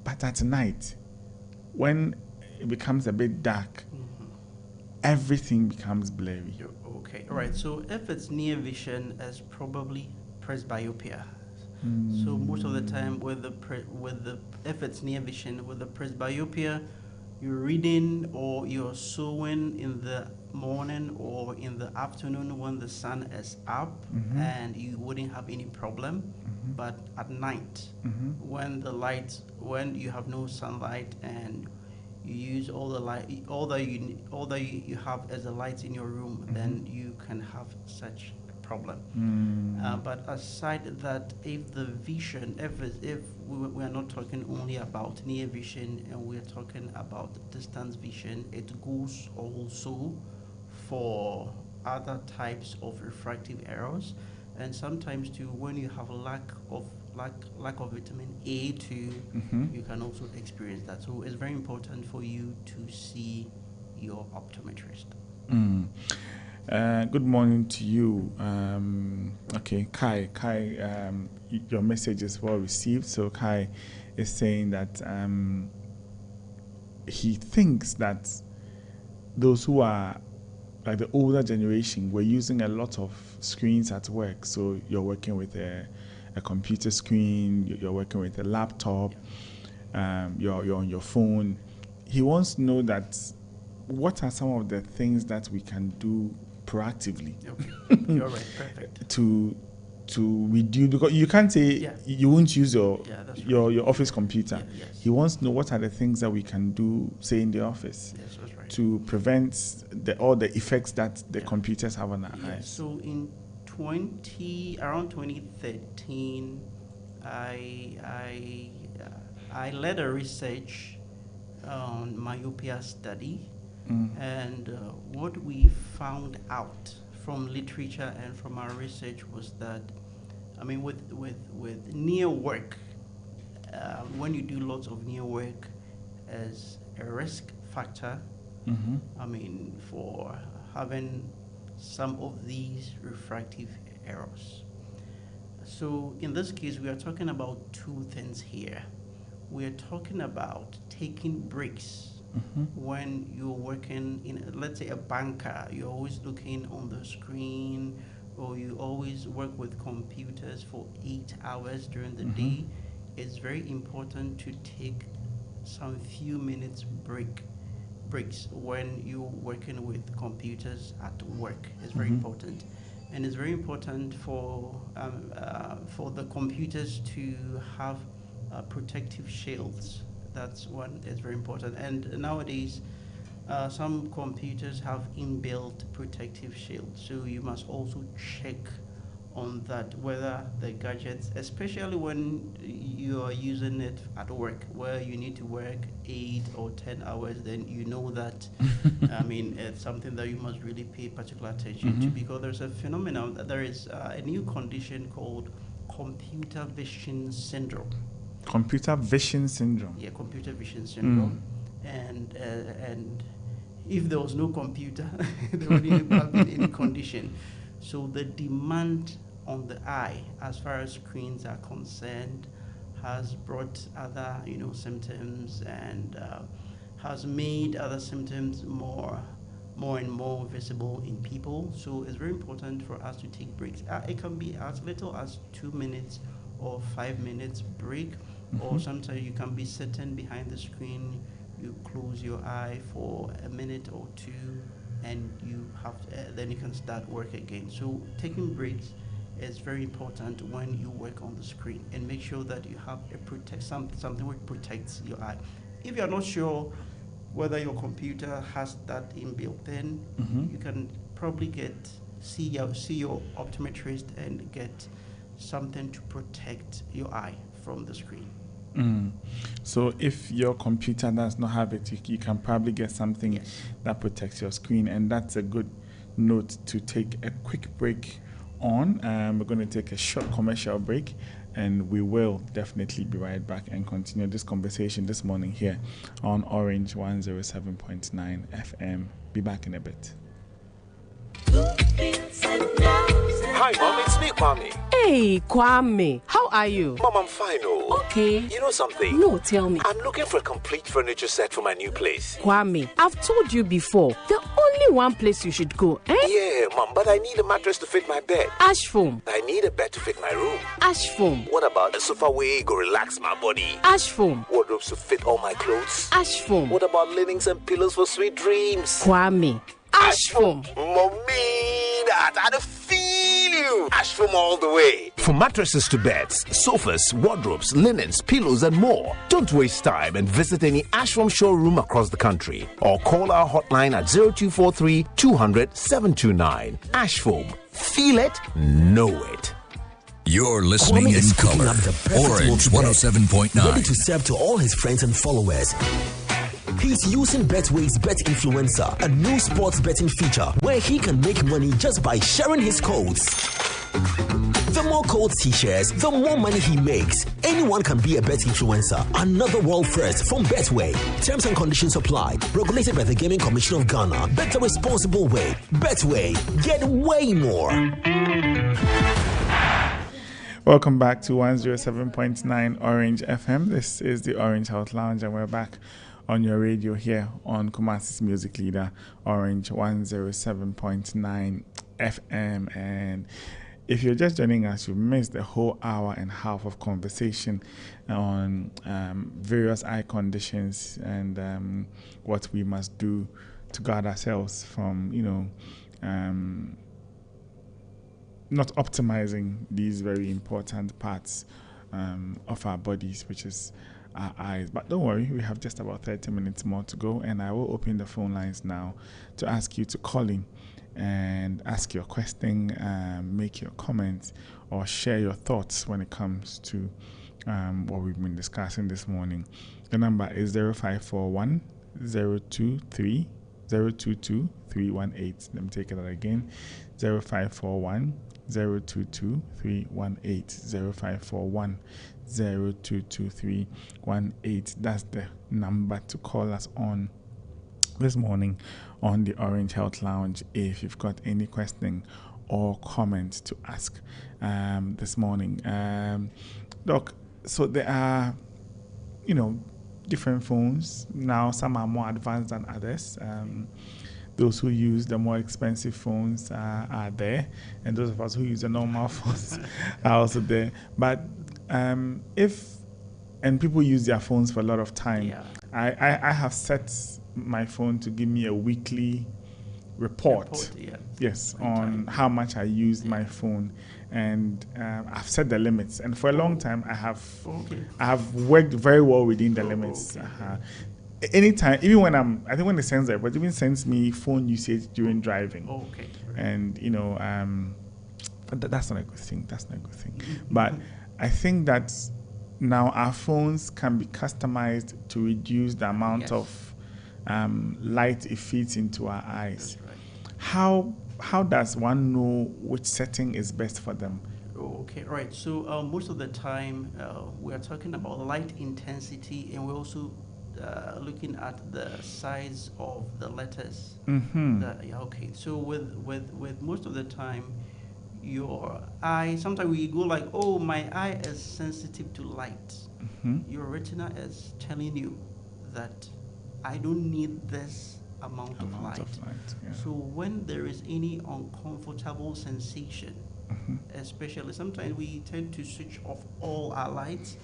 but at night, when it becomes a bit dark, everything becomes blurry. Okay, all right. So if it's near vision, it's probably presbyopia. So most of the time, if it's near vision with the presbyopia, you're reading or you're sewing in the morning or in the afternoon when the sun is up, and you wouldn't have any problem. But at night, when you have no sunlight and you use all the light, all that you have as a light in your room, then you can have such a problem. But aside that, if the vision, if we are not talking only about near vision and we are talking about distance vision, it goes also for other types of refractive errors, and sometimes too when you have lack of vitamin A too, you can also experience that. So it's very important for you to see your optometrist. Good morning to you. Okay, Kai, your message is well received. So Kai is saying that he thinks that those who are like the older generation were using a lot of screens at work. So you're working with a computer screen, you're working with a laptop, you're on your phone. He wants to know that what are some of the things that we can do proactively? Okay, you're right, perfect. to reduce, because you can't say you won't use your office computer. Yes. He wants to know what are the things that we can do, say in the office, Yes, that's right. to prevent all the effects that the computers have on our eyes. So in around 2013, I led a research on myopia study, and what we found out from literature and from our research was that, I mean, with near work, when you do lots of near work, as a risk factor, I mean, for having some of these refractive errors. So in this case, we are talking about two things here. We are talking about taking breaks. When you're working in, let's say, a banker, you're always looking on the screen, or you always work with computers for 8 hours during the day. It's very important to take some few minutes breaks when you're working with computers at work. It's very important, and it's very important for the computers to have protective shields. That's one. It's very important, and nowadays some computers have inbuilt protective shields, so you must also check on that, whether the gadgets, especially when you are using it at work, where you need to work 8 or 10 hours, then you know that, I mean, it's something that you must really pay particular attention to, because there's a phenomenon, there is a new condition called computer vision syndrome. Computer vision syndrome. Yeah, computer vision syndrome. And if there was no computer, there wouldn't have been any condition. So the demand on the eye, as far as screens are concerned, has brought other, symptoms, and has made other symptoms more and more visible in people. So it's very important for us to take breaks. It can be as little as 2 minutes or 5 minutes break, or sometimes you can be sitting behind the screen, you close your eye for a minute or two, and you have then you can start work again. So taking breaks is very important when you work on the screen, and make sure that you have something which protects your eye. If you're not sure whether your computer has that inbuilt, then you can probably see your optometrist and get something to protect your eye from the screen. So if your computer does not have it, you can probably get something that protects your screen, and that's a good note to take a quick break on. We're going to take a short commercial break, and we will definitely be right back and continue this conversation this morning here on Orange 107.9 FM. Be back in a bit. Hi, Mom, it's me, Kwame. Hey, Kwame. How are you? Mom, I'm fine, oh. Okay. You know something? No, tell me. I'm looking for a complete furniture set for my new place. Kwame, I've told you before, the only one place you should go, eh? Yeah, Mom, but I need a mattress to fit my bed. Ash Foam. I need a bed to fit my room. Ash Foam. What about a sofa where go relax my body? Ash Foam. Wardrobes to fit all my clothes? Ash Foam. What about linens and pillows for sweet dreams? Kwame. Ash Foam. Mommy, I feel you. Ash Foam all the way. For mattresses to beds, sofas, wardrobes, linens, pillows, and more. Don't waste time and visit any Ash Foam showroom across the country or call our hotline at 0243 200 729. Ash Foam. Feel it, know it. You're listening Kwame in is cooking color. up the perfect Orange meal to bed, 107.9. ready to serve to all his friends and followers. He's using Betway's Bet Influencer, a new sports betting feature where he can make money just by sharing his codes. The more codes he shares, the more money he makes. Anyone can be a bet influencer. Another world first from Betway. Terms and conditions apply. Regulated by the Gaming Commission of Ghana. Bet the responsible way. Betway. Get way more. Welcome back to 107.9 Orange FM. This is the Orange House Lounge, and we're back on your radio here on Kumasi's Music Leader, Orange 107.9 FM. And if you're just joining us, you missed the whole hour and a half of conversation on various eye conditions and what we must do to guard ourselves from, not optimizing these very important parts of our bodies, which is our eyes. But don't worry, we have just about 30 minutes more to go, and I will open the phone lines now to ask you to call in and ask your question, make your comments, or share your thoughts when it comes to what we've been discussing this morning. The number is 0541 023 022 318. Let me take it out again. 0541 022 318. 0541 022 318. That's the number to call us on this morning on the Orange Health Lounge if you've got any question or comment to ask this morning. Doc, so there are, different phones. Now some are more advanced than others. Those who use the more expensive phones are there, and those of us who use the normal phones are also there. But and people use their phones for a lot of time. Yeah. I have set my phone to give me a weekly report. Yes, on how much I use my phone, and I've set the limits. And for a long time, I have worked very well within the limits. Anytime, even when I think when it sends it, but even sends me phone usage during driving. Okay. And that's not a good thing. But I think that now our phones can be customized to reduce the amount of light it feeds into our eyes. That's right. How does one know which setting is best for them? Okay, right. So most of the time we are talking about light intensity, and we're also looking at the size of the letters. Okay. So with most of the time, your eye, sometimes we go like, oh, my eye is sensitive to light. Your retina is telling you that I don't need this amount of light. Yeah. So when there is any uncomfortable sensation, especially sometimes we tend to switch off all our lights,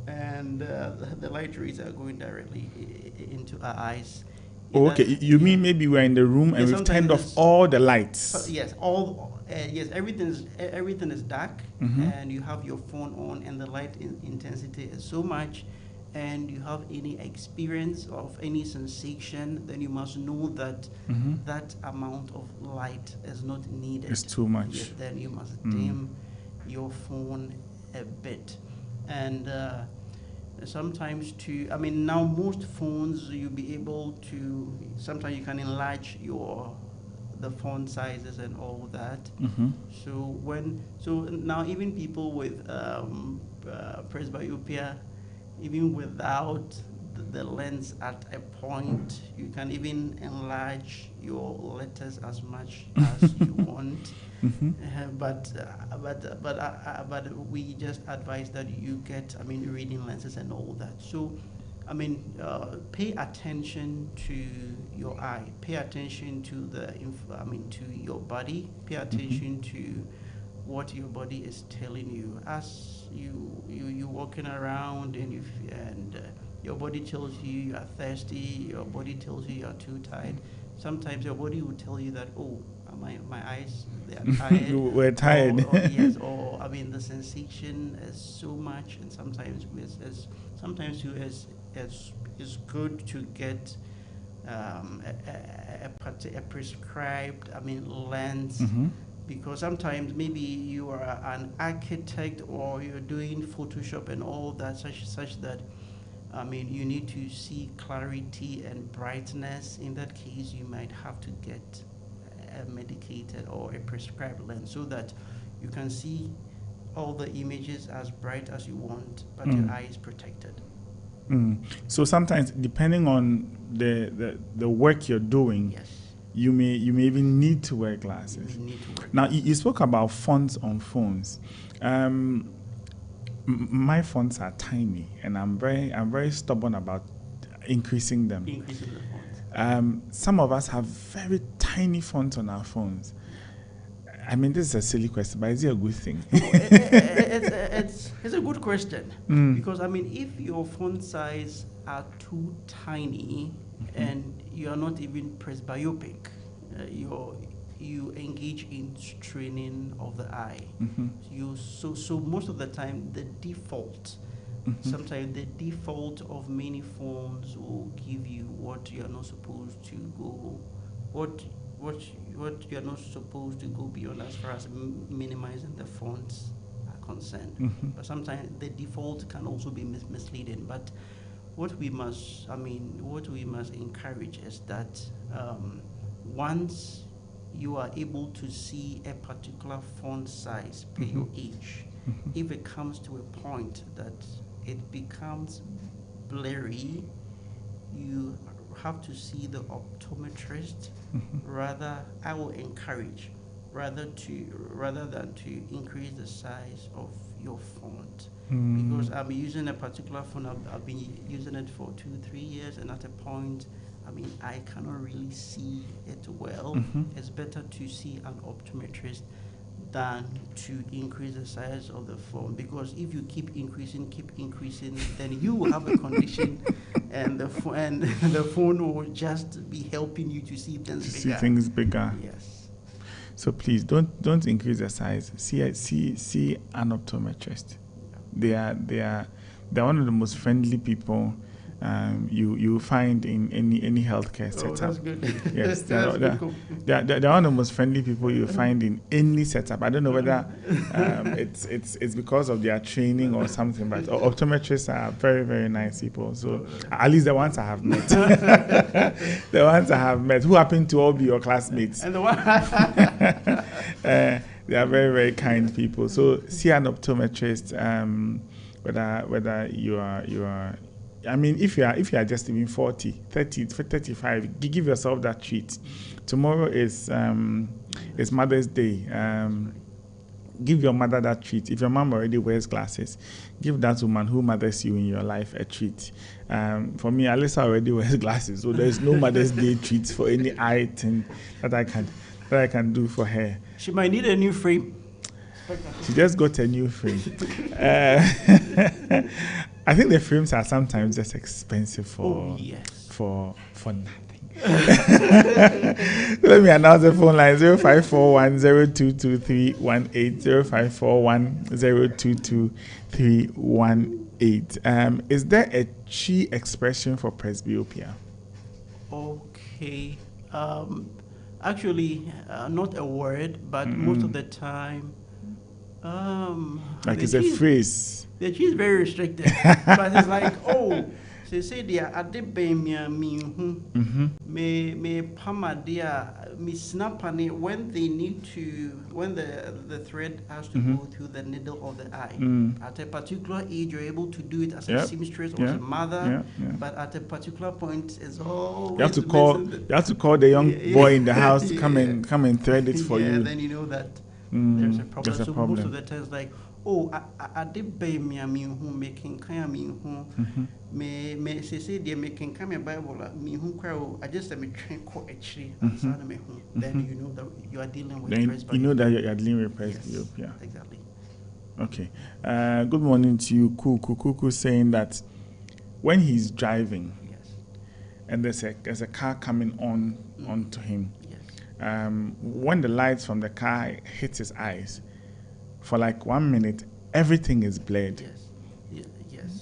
and the light rays are going directly into our eyes. Oh, okay. You mean maybe we're in the room and we've turned off all the lights? Yes, everything is dark, and you have your phone on, and the light intensity is so much, and you have any experience of any sensation, then you must know that that amount of light is not needed. It's too much. Yes, then you must dim your phone a bit. And sometimes to, I mean, now most phones you'll be able to, sometimes you can enlarge the font sizes and all that. So now even people with presbyopia, even without the lens at a point, you can even enlarge your letters as much as you want. But we just advise that you get, I mean, reading lenses and all that. So, I mean, pay attention to your eye. Pay attention to to your body. Pay attention to what your body is telling you as you walking around, and your body tells you you are thirsty. Your body tells you you are too tired. Sometimes your body will tell you that, oh, my eyes, they are tired. We're tired. Yes, or I mean the sensation is so much, and sometimes it's good to get a prescribed, I mean, lens. Because sometimes maybe you are an architect or you're doing Photoshop and all that, such that, I mean, you need to see clarity and brightness. In that case, you might have to get a medicated or a prescribed lens so that you can see all the images as bright as you want, but your eye is protected. So sometimes, depending on the work you're doing, Yes. you may even need to wear glasses. Now, you spoke about fonts on phones. My fonts are tiny, and I'm very stubborn about increasing them. Increasing the fonts. Some of us have very tiny fonts on our phones. I mean, this is a silly question, but is it a good thing? It's a good question, because I mean, if your font size are too tiny and you are not even presbyopic, you engage in straining of the eye. So most of the time the default, sometimes the default of many phones will give you what you're not supposed to go, what you're not supposed to go beyond as far as minimizing the fonts are concerned. But sometimes the default can also be misleading. But what we must encourage is that once you are able to see a particular font size per your age, if it comes to a point that it becomes blurry, you have to see the optometrist. I will encourage rather than to increase the size of your font, because I'm using a particular font. I've been using it for 2-3 years, and at a point, I mean, I cannot really see it well. It's better to see an optometrist than to increase the size of the phone, because if you keep increasing, then you will have a condition, and the phone will just be helping you to see things bigger. Yes. So please don't increase the size. See an optometrist. They are one of the most friendly people you find in any healthcare setup. That's good. Yes, they're one of the most friendly people you find in any setup. I don't know whether it's because of their training or something, but optometrists are very, very nice people. So at least the ones I have met, who happen to all be your classmates, and they are very, very kind people. So see an optometrist. Whether you are. I mean, if you are just even 40, 30, 35, give yourself that treat. Tomorrow is Mother's Day. Give your mother that treat. If your mom already wears glasses, give that woman who mothers you in your life a treat. For me, Alyssa already wears glasses, so there is no Mother's Day treats for any eye thing that I can do for her. She might need a new frame. She just got a new frame. I think the frames are sometimes just expensive for nothing. Let me announce the phone line: 0541 022318, 0541 022318. Is there a chi expression for presbyopia? Okay. Actually, not a word, but most of the time, Like the it's a cheese- phrase. The cheese is very restricted, but it's like, oh, say they are at the bamia me pama dia me snap on it when they need to, when the thread has to go through the needle of the eye. At a particular age, you're able to do it as a seamstress or as a mother, but at a particular point, it's always You have to call the young boy in the house to come and thread it for you. Then you know that there's a problem. There's a So problem. most of the times, like, oh, I did buy me a me who making kind of me who me say they making kind of Bible me who crowd. I just me train co actually and me who. Then you know that you are dealing with. Then you know that you're dealing with presbyopia. Yes, exactly. Okay. Good morning to you, Kuku saying that when he's driving and there's a car coming onto him, when the lights from the car hits his eyes, for like 1 minute, everything is blurred. Yes.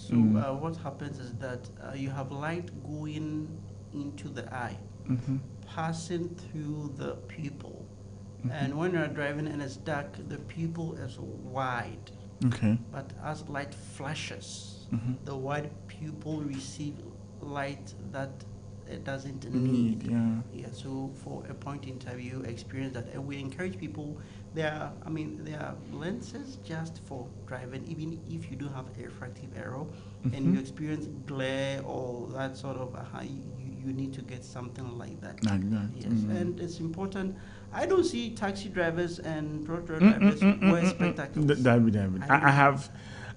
So what happens is that you have light going into the eye, passing through the pupil. And when you're driving and it's dark, the pupil is wide. Okay. But as light flashes, the wide pupil receives light that it doesn't need. Yeah. So for a point in time, you experience that, and we encourage people. There are lenses just for driving, even if you do have a refractive error, and you experience glare or that sort of you need to get something like that. Yes, and it's important. I don't see taxi drivers and truck drivers wear spectacles. I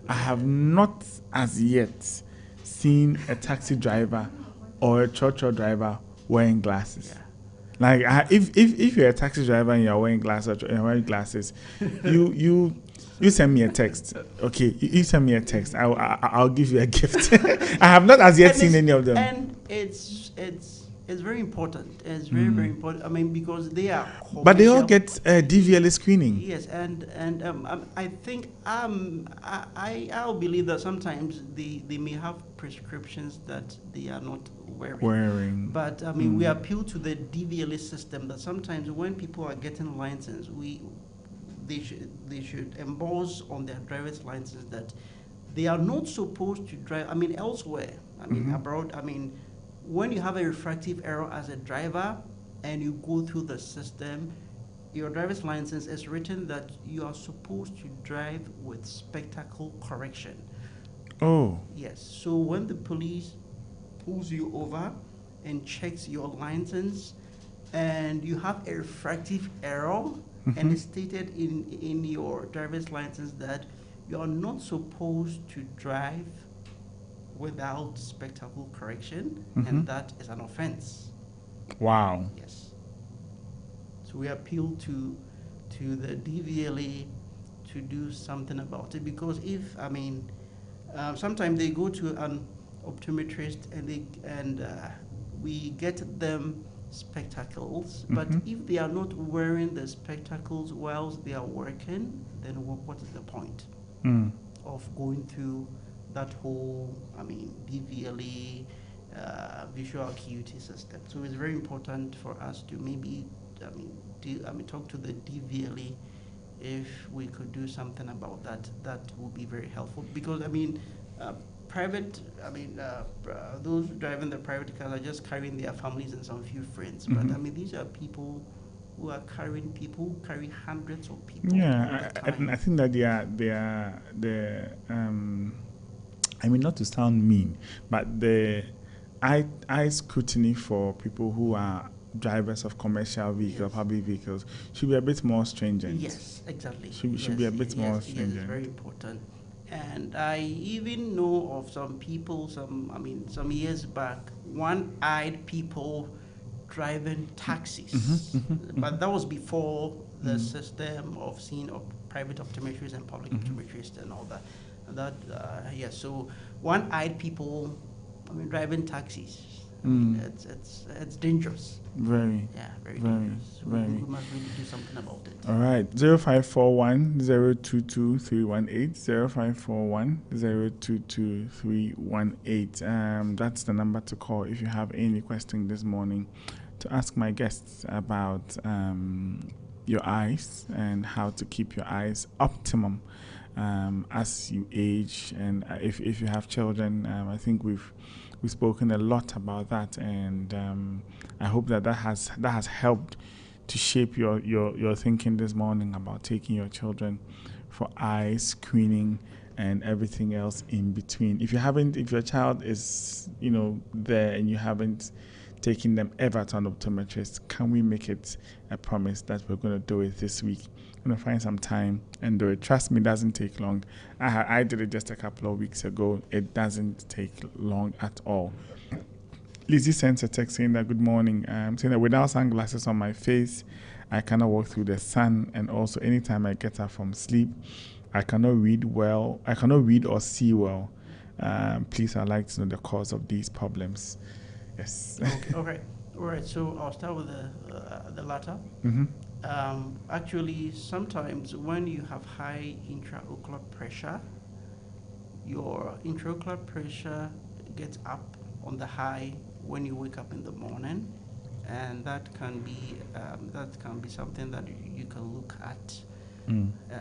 have not as yet seen a taxi driver or a truck driver wearing glasses. Yeah. Like if you're a taxi driver and you're wearing glasses, you send me a text. Okay, you send me a text. I'll give you a gift. I have not as yet seen any of them. And it's very important. It's very important. I mean, because they are. But they all get DVLA screening. Yes, and I think I'll believe that sometimes they may have prescriptions that they are not wearing. But I mean, we appeal to the DVLA system that sometimes when people are getting license, they should emboss on their driver's license that they are not supposed to drive. I mean, elsewhere. I mean, abroad. I mean, when you have a refractive error as a driver and you go through the system, your driver's license is written that you are supposed to drive with spectacle correction. Oh. Yes. So when the police pulls you over and checks your license and you have a refractive error and it's stated in your driver's license that you are not supposed to drive without spectacle correction, and that is an offense. Wow. Yes. So we appeal to the DVLA to do something about it, because sometimes they go to an optometrist and we get them spectacles, but if they are not wearing the spectacles whilst they are working, then what is the point of going through that whole, DVLA visual acuity system? So it's very important for us to maybe, talk to the DVLA if we could do something about that. That would be very helpful, because those driving the private cars are just carrying their families and some few friends. But these are people who are carrying people who carry hundreds of people. Yeah, I think that they are not to sound mean, but the eye scrutiny for people who are drivers of commercial vehicles, public vehicles, should be a bit more stringent. Yes, exactly. Should be a bit more stringent. Yes, it's very important. And I even know of some people, some years back, one-eyed people driving taxis. But that was before the system of seeing of private optometrists and public optometrists and all that. So one-eyed people, driving taxis. It's dangerous. Very. Yeah, very very dangerous. So very. we must really do something about it. All right. 0541 022 318 0541 022 318. That's the number to call if you have any question this morning to ask my guests about your eyes and how to keep your eyes optimum as you age. And if you have children, I think we've spoken a lot about that, and I hope that has helped to shape your thinking this morning about taking your children for eye screening and everything else in between. If your child is there and you haven't taken them ever to an optometrist, can we make it a promise that we're going to do it this week? I'm going to find some time and do it. Trust me, it doesn't take long. I did it just a couple of weeks ago. It doesn't take long at all. Lizzie sends a text saying that good morning. Saying that without sunglasses on my face, I cannot walk through the sun, and also anytime I get up from sleep, I cannot read well. I cannot read or see well. Please, I'd like to know the cause of these problems. Yes. Okay. All right. So I'll start with the latter. Mm-hmm. Actually, sometimes when you have high intraocular pressure, your intraocular pressure gets up on the high when you wake up in the morning, and that can be something that you can look at.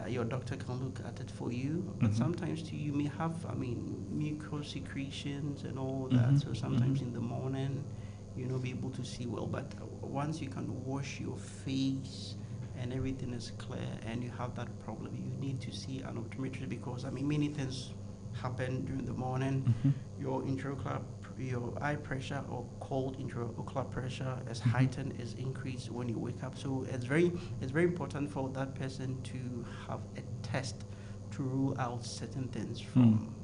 Your doctor can look at it for you, but sometimes too, you may have, mucous secretions and all that. So sometimes in the morning, you'll not be able to see well. But once you can wash your face and everything is clear, and you have that problem, you need to see an optometrist, because many things happen during the morning. Your eye pressure, or called intraocular pressure, is heightened, is increased when you wake up. So it's very important for that person to have a test to rule out certain things from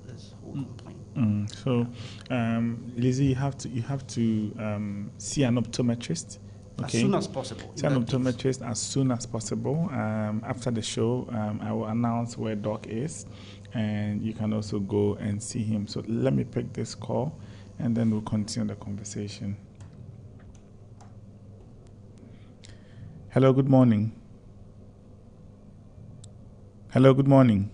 this whole complaint. So, Lizzie, you have to see an optometrist. Okay. As soon as possible. See an optometrist as soon as possible. After the show, I will announce where Doc is, and you can also go and see him. So let me pick this call, and then we'll continue the conversation. Hello, good morning. Hello, good morning.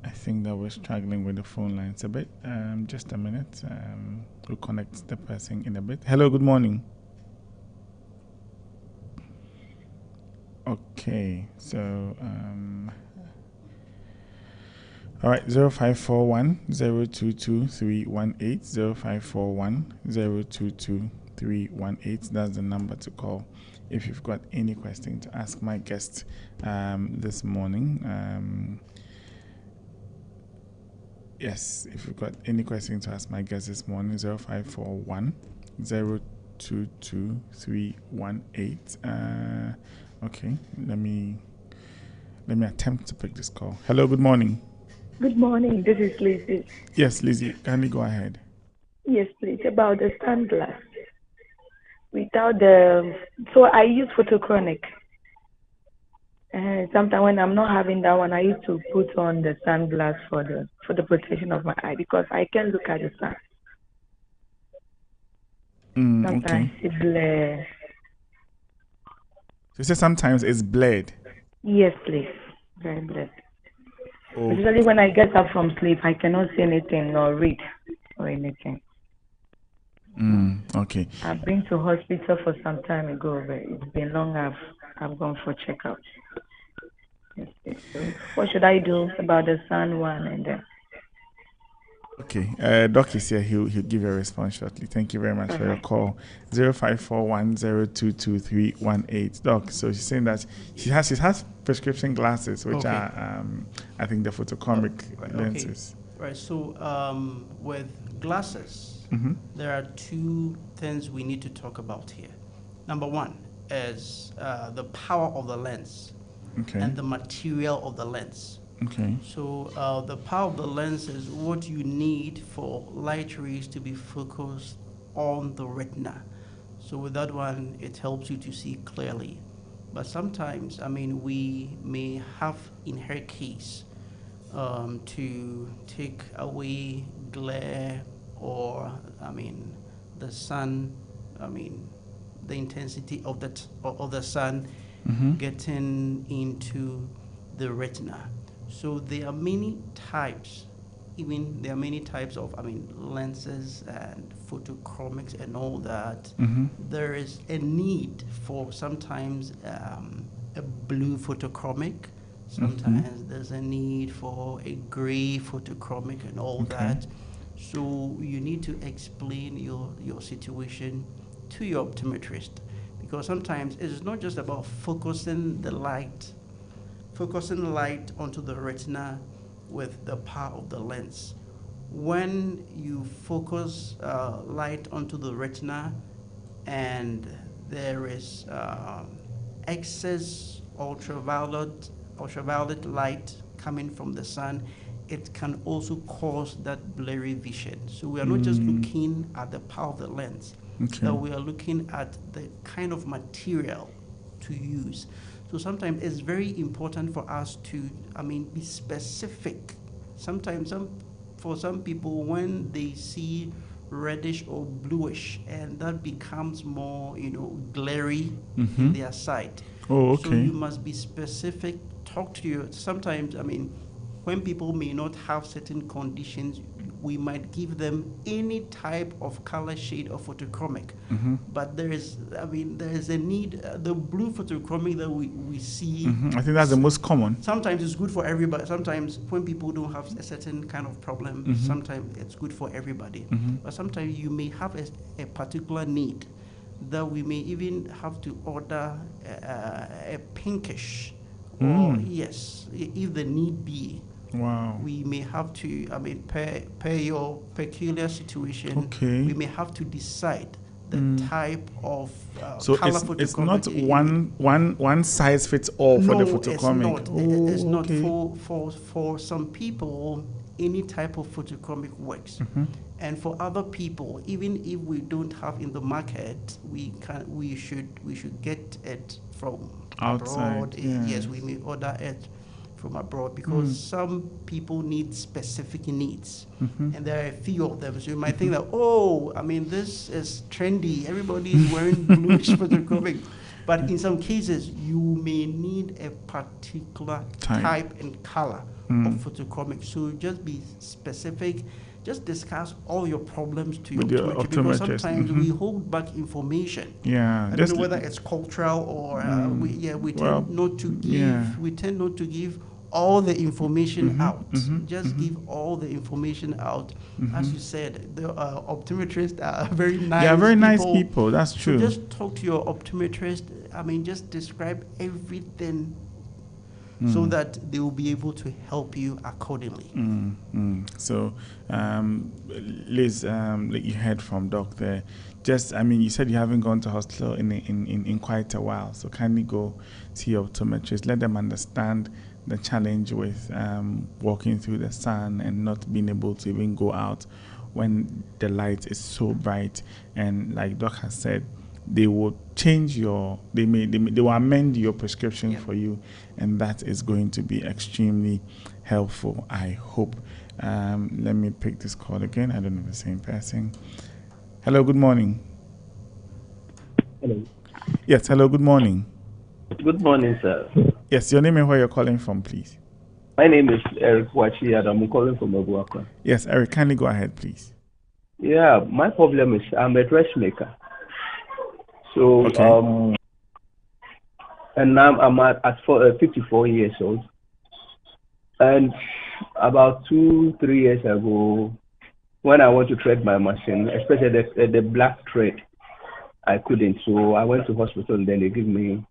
I think that we're struggling with the phone lines a bit. Just a minute. We'll connect the person in a bit. Hello, good morning. Okay, so all right, 0541 022 318, 0541 022 318. That's the number to call if you've got any question to ask my guest this morning. Yes, if you've got any question to ask my guest this morning, 0541 022 318. Okay, let me attempt to pick this call. Hello, good morning. Good morning, this is Lizzie. Yes, Lizzie, can you go ahead? Yes, please, about the sunglass. So I use photochromic. Sometimes when I'm not having that one, I used to put on the sunglass for the protection of my eye, because I can look at the sun. Sometimes it's blurred. You say sometimes it's blurred? Yes, please. Very blurred. Oh. Usually when I get up from sleep, I cannot see anything nor read or anything. Okay. I've been to hospital for some time ago, but it's been long. I've gone for checkups. Yes. So what should I do about the sun one and then? Okay, Doc is here. He'll give you a response shortly. Thank you very much for your call. 0541 022 318. Doc, so she's saying that she has prescription glasses, which are I think the photochromic lenses. Right. So with glasses, there are two things we need to talk about here. Number one is the power of the lens and the material of the lens. Okay. So the power of the lens is what you need for light rays to be focused on the retina. So with that one, it helps you to see clearly. But sometimes, we may have in her case to take away glare or, the sun, the intensity of the sun getting into the retina. So there are many types even there are many types of, lenses and photochromics and all that. There is a need for sometimes a blue photochromic. Sometimes there's a need for a gray photochromic and all that. So you need to explain your situation to your optometrist, because sometimes it's not just about focusing light onto the retina with the power of the lens. When you focus light onto the retina and there is excess ultraviolet light coming from the sun, it can also cause that blurry vision. So we are not just looking at the power of the lens, but we are looking at the kind of material to use. So sometimes it's very important for us to, be specific. Sometimes for some people, when they see reddish or bluish, and that becomes more, glary in their sight. Oh, okay. So you must be specific. Talk to you. Sometimes, when people may not have certain conditions, we might give them any type of color shade of photochromic. But there is a need. The blue photochromic that we see. I think that's the most common. Sometimes it's good for everybody. Sometimes when people don't have a certain kind of problem, sometimes it's good for everybody. But sometimes you may have a particular need that we may even have to order a pinkish. Or yes, if the need be. Wow. We may have to, per your peculiar situation, we may have to decide the type of so color it's not one size fits all for the photochromic. It's not. For some people, any type of photochromic works. And for other people, even if we don't have in the market, we should get it from outside. Abroad. Yes, we may order it from abroad, because some people need specific needs, and there are a few of them. So you might think that, this is trendy. Everybody is wearing bluish photochromic. But in some cases, you may need a particular type and color of photochromic. So just be specific. Just discuss all your problems to your optometrist, because sometimes we hold back information. I don't know whether it's cultural or we tend not to give. We tend not to give all the information out. Just give all the information out. As you said, the optometrists are very nice. They are very nice people. That's true. So just talk to your optometrist. just describe everything. So that they will be able to help you accordingly. So, Liz, like you heard from Doc there, you said you haven't gone to hospital in quite a while. So kindly go see your optometrist. Let them understand the challenge with walking through the sun and not being able to even go out when the light is so bright. And like Doc has said, they will change they will amend your prescription for you, and that is going to be extremely helpful, I hope. Let me pick this call again. I don't know the same person. Hello, good morning. Hello. Yes, hello, good morning. Good morning, sir. Yes, your name and where you're calling from, please. My name is Eric Wachi, and I'm calling from Obuaka. Yes, Eric, kindly go ahead, please. Yeah, my problem is I'm a dressmaker. So, and I'm at 54 years old. And about 2-3 years ago, when I want to thread my machine, especially the black thread, I couldn't. So I went to hospital, and then they give me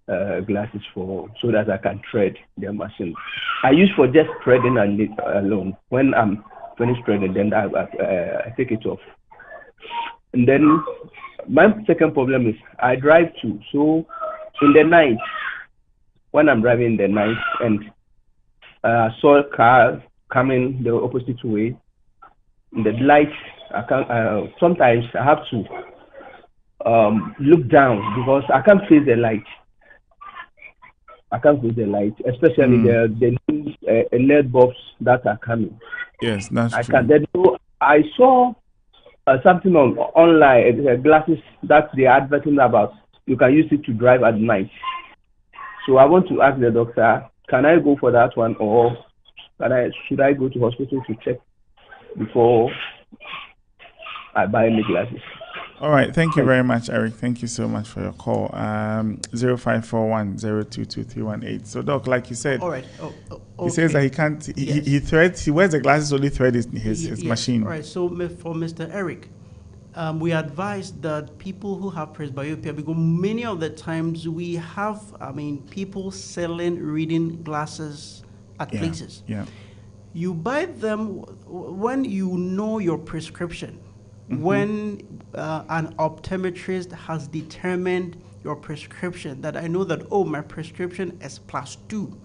glasses so that I can thread the machine. I use for just threading alone. When I'm finished threading, then I take it off. And then my second problem is I drive too. So in the night, when I'm driving in the night and I saw a car coming the opposite way, the lights, sometimes I have to look down because I can't face the light. Especially the LED bulbs that are coming. Yes, that's true. So I saw something online, glasses that they are advertising about. You can use it to drive at night. So I want to ask the doctor, can I go for that one, or Should I go to hospital to check before I buy any glasses? All right. Thank you very much, Eric. Thank you so much for your call. 0541 022318. So, Doc, like you said, All right. he says that he can't. He threads. He wears the glasses. Only thread his machine. All right. So for Mr. Eric, we advise that people who have presbyopia, because many of the times we have, people selling reading glasses at places. Yeah. You buy them when you know your prescription. When an optometrist has determined your prescription, that I know that, my prescription is +2.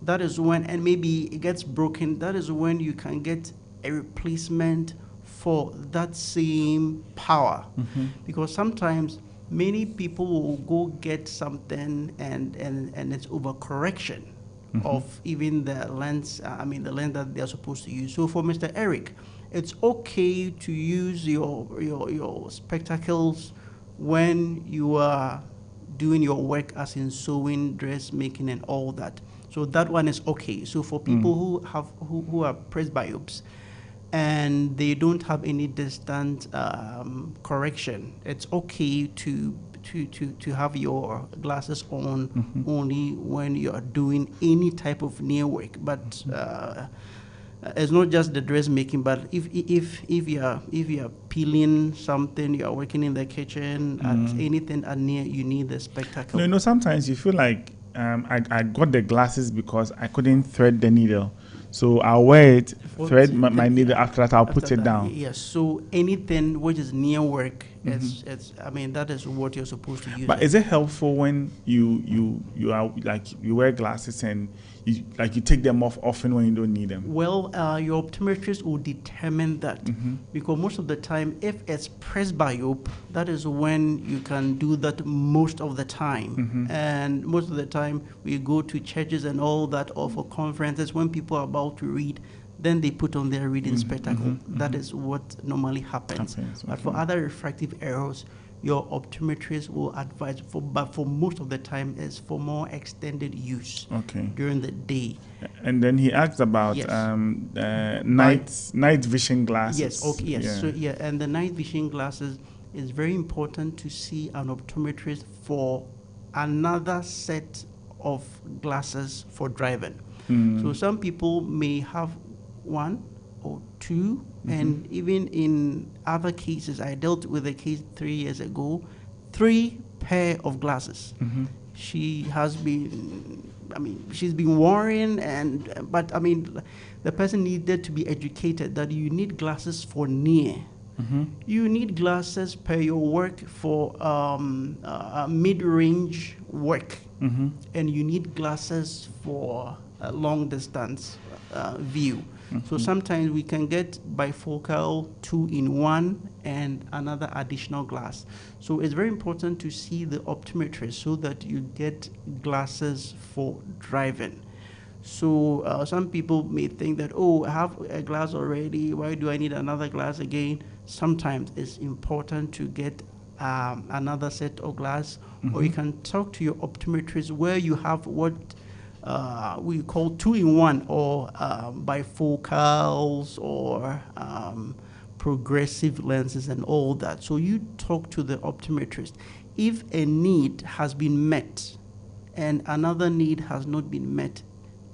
That is when, and maybe it gets broken, that is when you can get a replacement for that same power. Because sometimes many people will go get something and it's overcorrection of even the lens, the lens that they're supposed to use. So for Mr. Eric, it's okay to use your spectacles when you are doing your work, as in sewing, dressmaking, and all that. So that one is okay. So for people who are presbyopes and they don't have any distant correction, it's okay to have your glasses on only when you are doing any type of near work. But it's not just the dressmaking, but if you are peeling something, you are working in the kitchen, at anything at near, you need the spectacle. No, sometimes you feel like I got the glasses because I couldn't thread the needle. So I'll wear it, thread my needle, after that I'll put it down. Yes, so anything which is near work, that is what you're supposed to use. But is it helpful when you are like you wear glasses and you take them off often when you don't need them? Well, your optometrist will determine that, because most of the time, if it's presbyope, that is when you can do that most of the time. And most of the time, we go to churches and all that, or for conferences when people are about to read, then they put on their reading spectacle. That is what normally happens. But for other refractive errors, your optometrist will advise, but for most of the time, is for more extended use during the day. And then he asked about night vision glasses. Yes, yes. Yeah. So and the night vision glasses is very important to see an optometrist for another set of glasses for driving. So some people may have one or two, and even in other cases, I dealt with a case 3 years ago, 3 pair of glasses. She has been, she's been worrying, but the person needed to be educated that you need glasses for near. You need glasses per your work for mid-range work, and you need glasses for long distance view. So sometimes we can get bifocal 2-in-1 and another additional glass. So it's very important to see the optometrist so that you get glasses for driving. So some people may think that, I have a glass already, why do I need another glass again? Sometimes it's important to get another set of glass, or you can talk to your optometrist where you have what we call 2-in-1, or bifocals, or progressive lenses and all that. So you talk to the optometrist. If a need has been met and another need has not been met,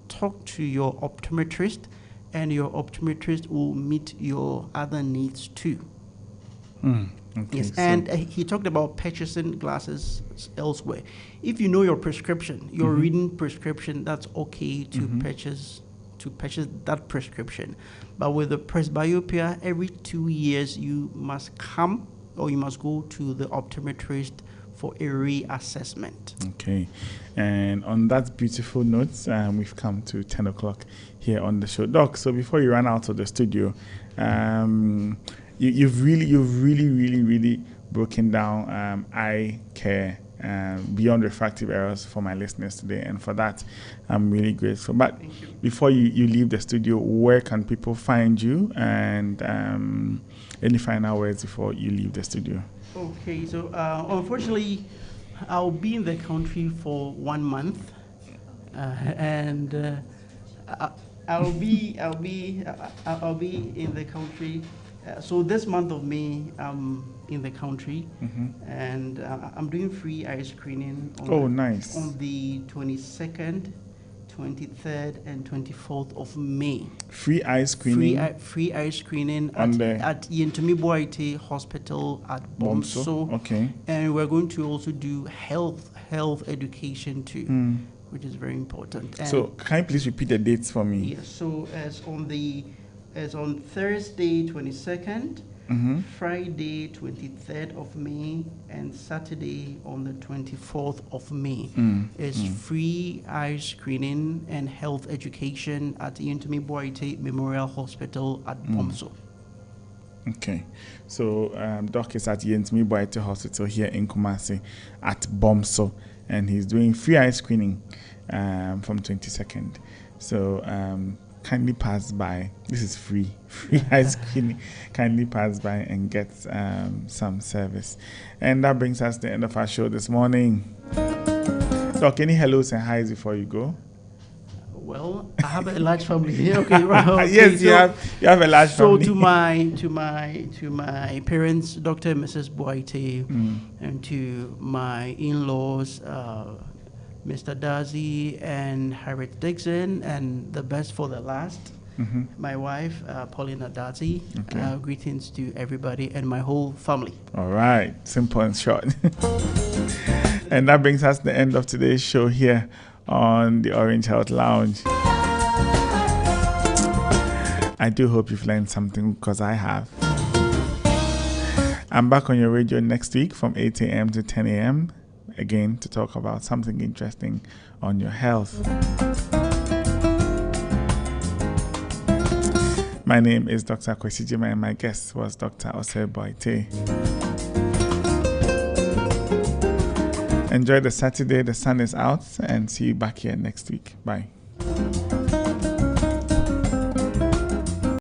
talk to your optometrist, and your optometrist will meet your other needs too. Yes, and he talked about purchasing glasses elsewhere. If you know your prescription, your reading prescription, that's okay to purchase that prescription. But with the presbyopia, every 2 years you must come, or you must go to the optometrist for a reassessment. Okay, and on that beautiful note, we've come to 10 o'clock here on the show. Doc, so before you run out of the studio, You've really broken down eye care beyond refractive errors for my listeners today, and for that I'm really grateful. But before you leave the studio, where can people find you, and any final words before you leave the studio? Okay, so unfortunately I'll be in the country for 1 month, and I'll be in the country. So this month of May, I'm in the country, and I'm doing free eye screening. Nice. On the 22nd, 23rd, and 24th of May. Free eye screening. Free eye screening at Osei Boaitey Hospital at Bomso. Okay. And we're going to also do health education too, which is very important. And so can you please repeat the dates for me? Yes. So as on Thursday 22nd, Friday 23rd of May, and Saturday on the 24th of May is free eye screening and health education at Osei Boaitey Memorial Hospital at Bomso. Okay, so Doc is at Osei Boaitey Hospital here in Kumasi at Bomso, and he's doing free eye screening from 22nd. So kindly pass by. This is free eye screening. Kindly pass by and get some service. And that brings us to the end of our show this morning. Doc, any hellos and highs before you go? Well, I have a large family. Okay, right. Okay, yes, you have a large family. So to my parents, Dr. and Mrs. Boaitey, and to my in-laws, Mr. Dazi and Harriet Dixon, and the best for the last, my wife, Paulina Dazi. Okay. Greetings to everybody and my whole family. All right, simple and short. And that brings us to the end of today's show here on the Orange Health Lounge. I do hope you've learned something, because I have. I'm back on your radio next week from 8 a.m. to 10 a.m. again to talk about something interesting on your health. My name is Dr. Kwesi Jima, and my guest was Dr. Osei Boaitey. Enjoy the Saturday, the sun is out, and see you back here next week. Bye.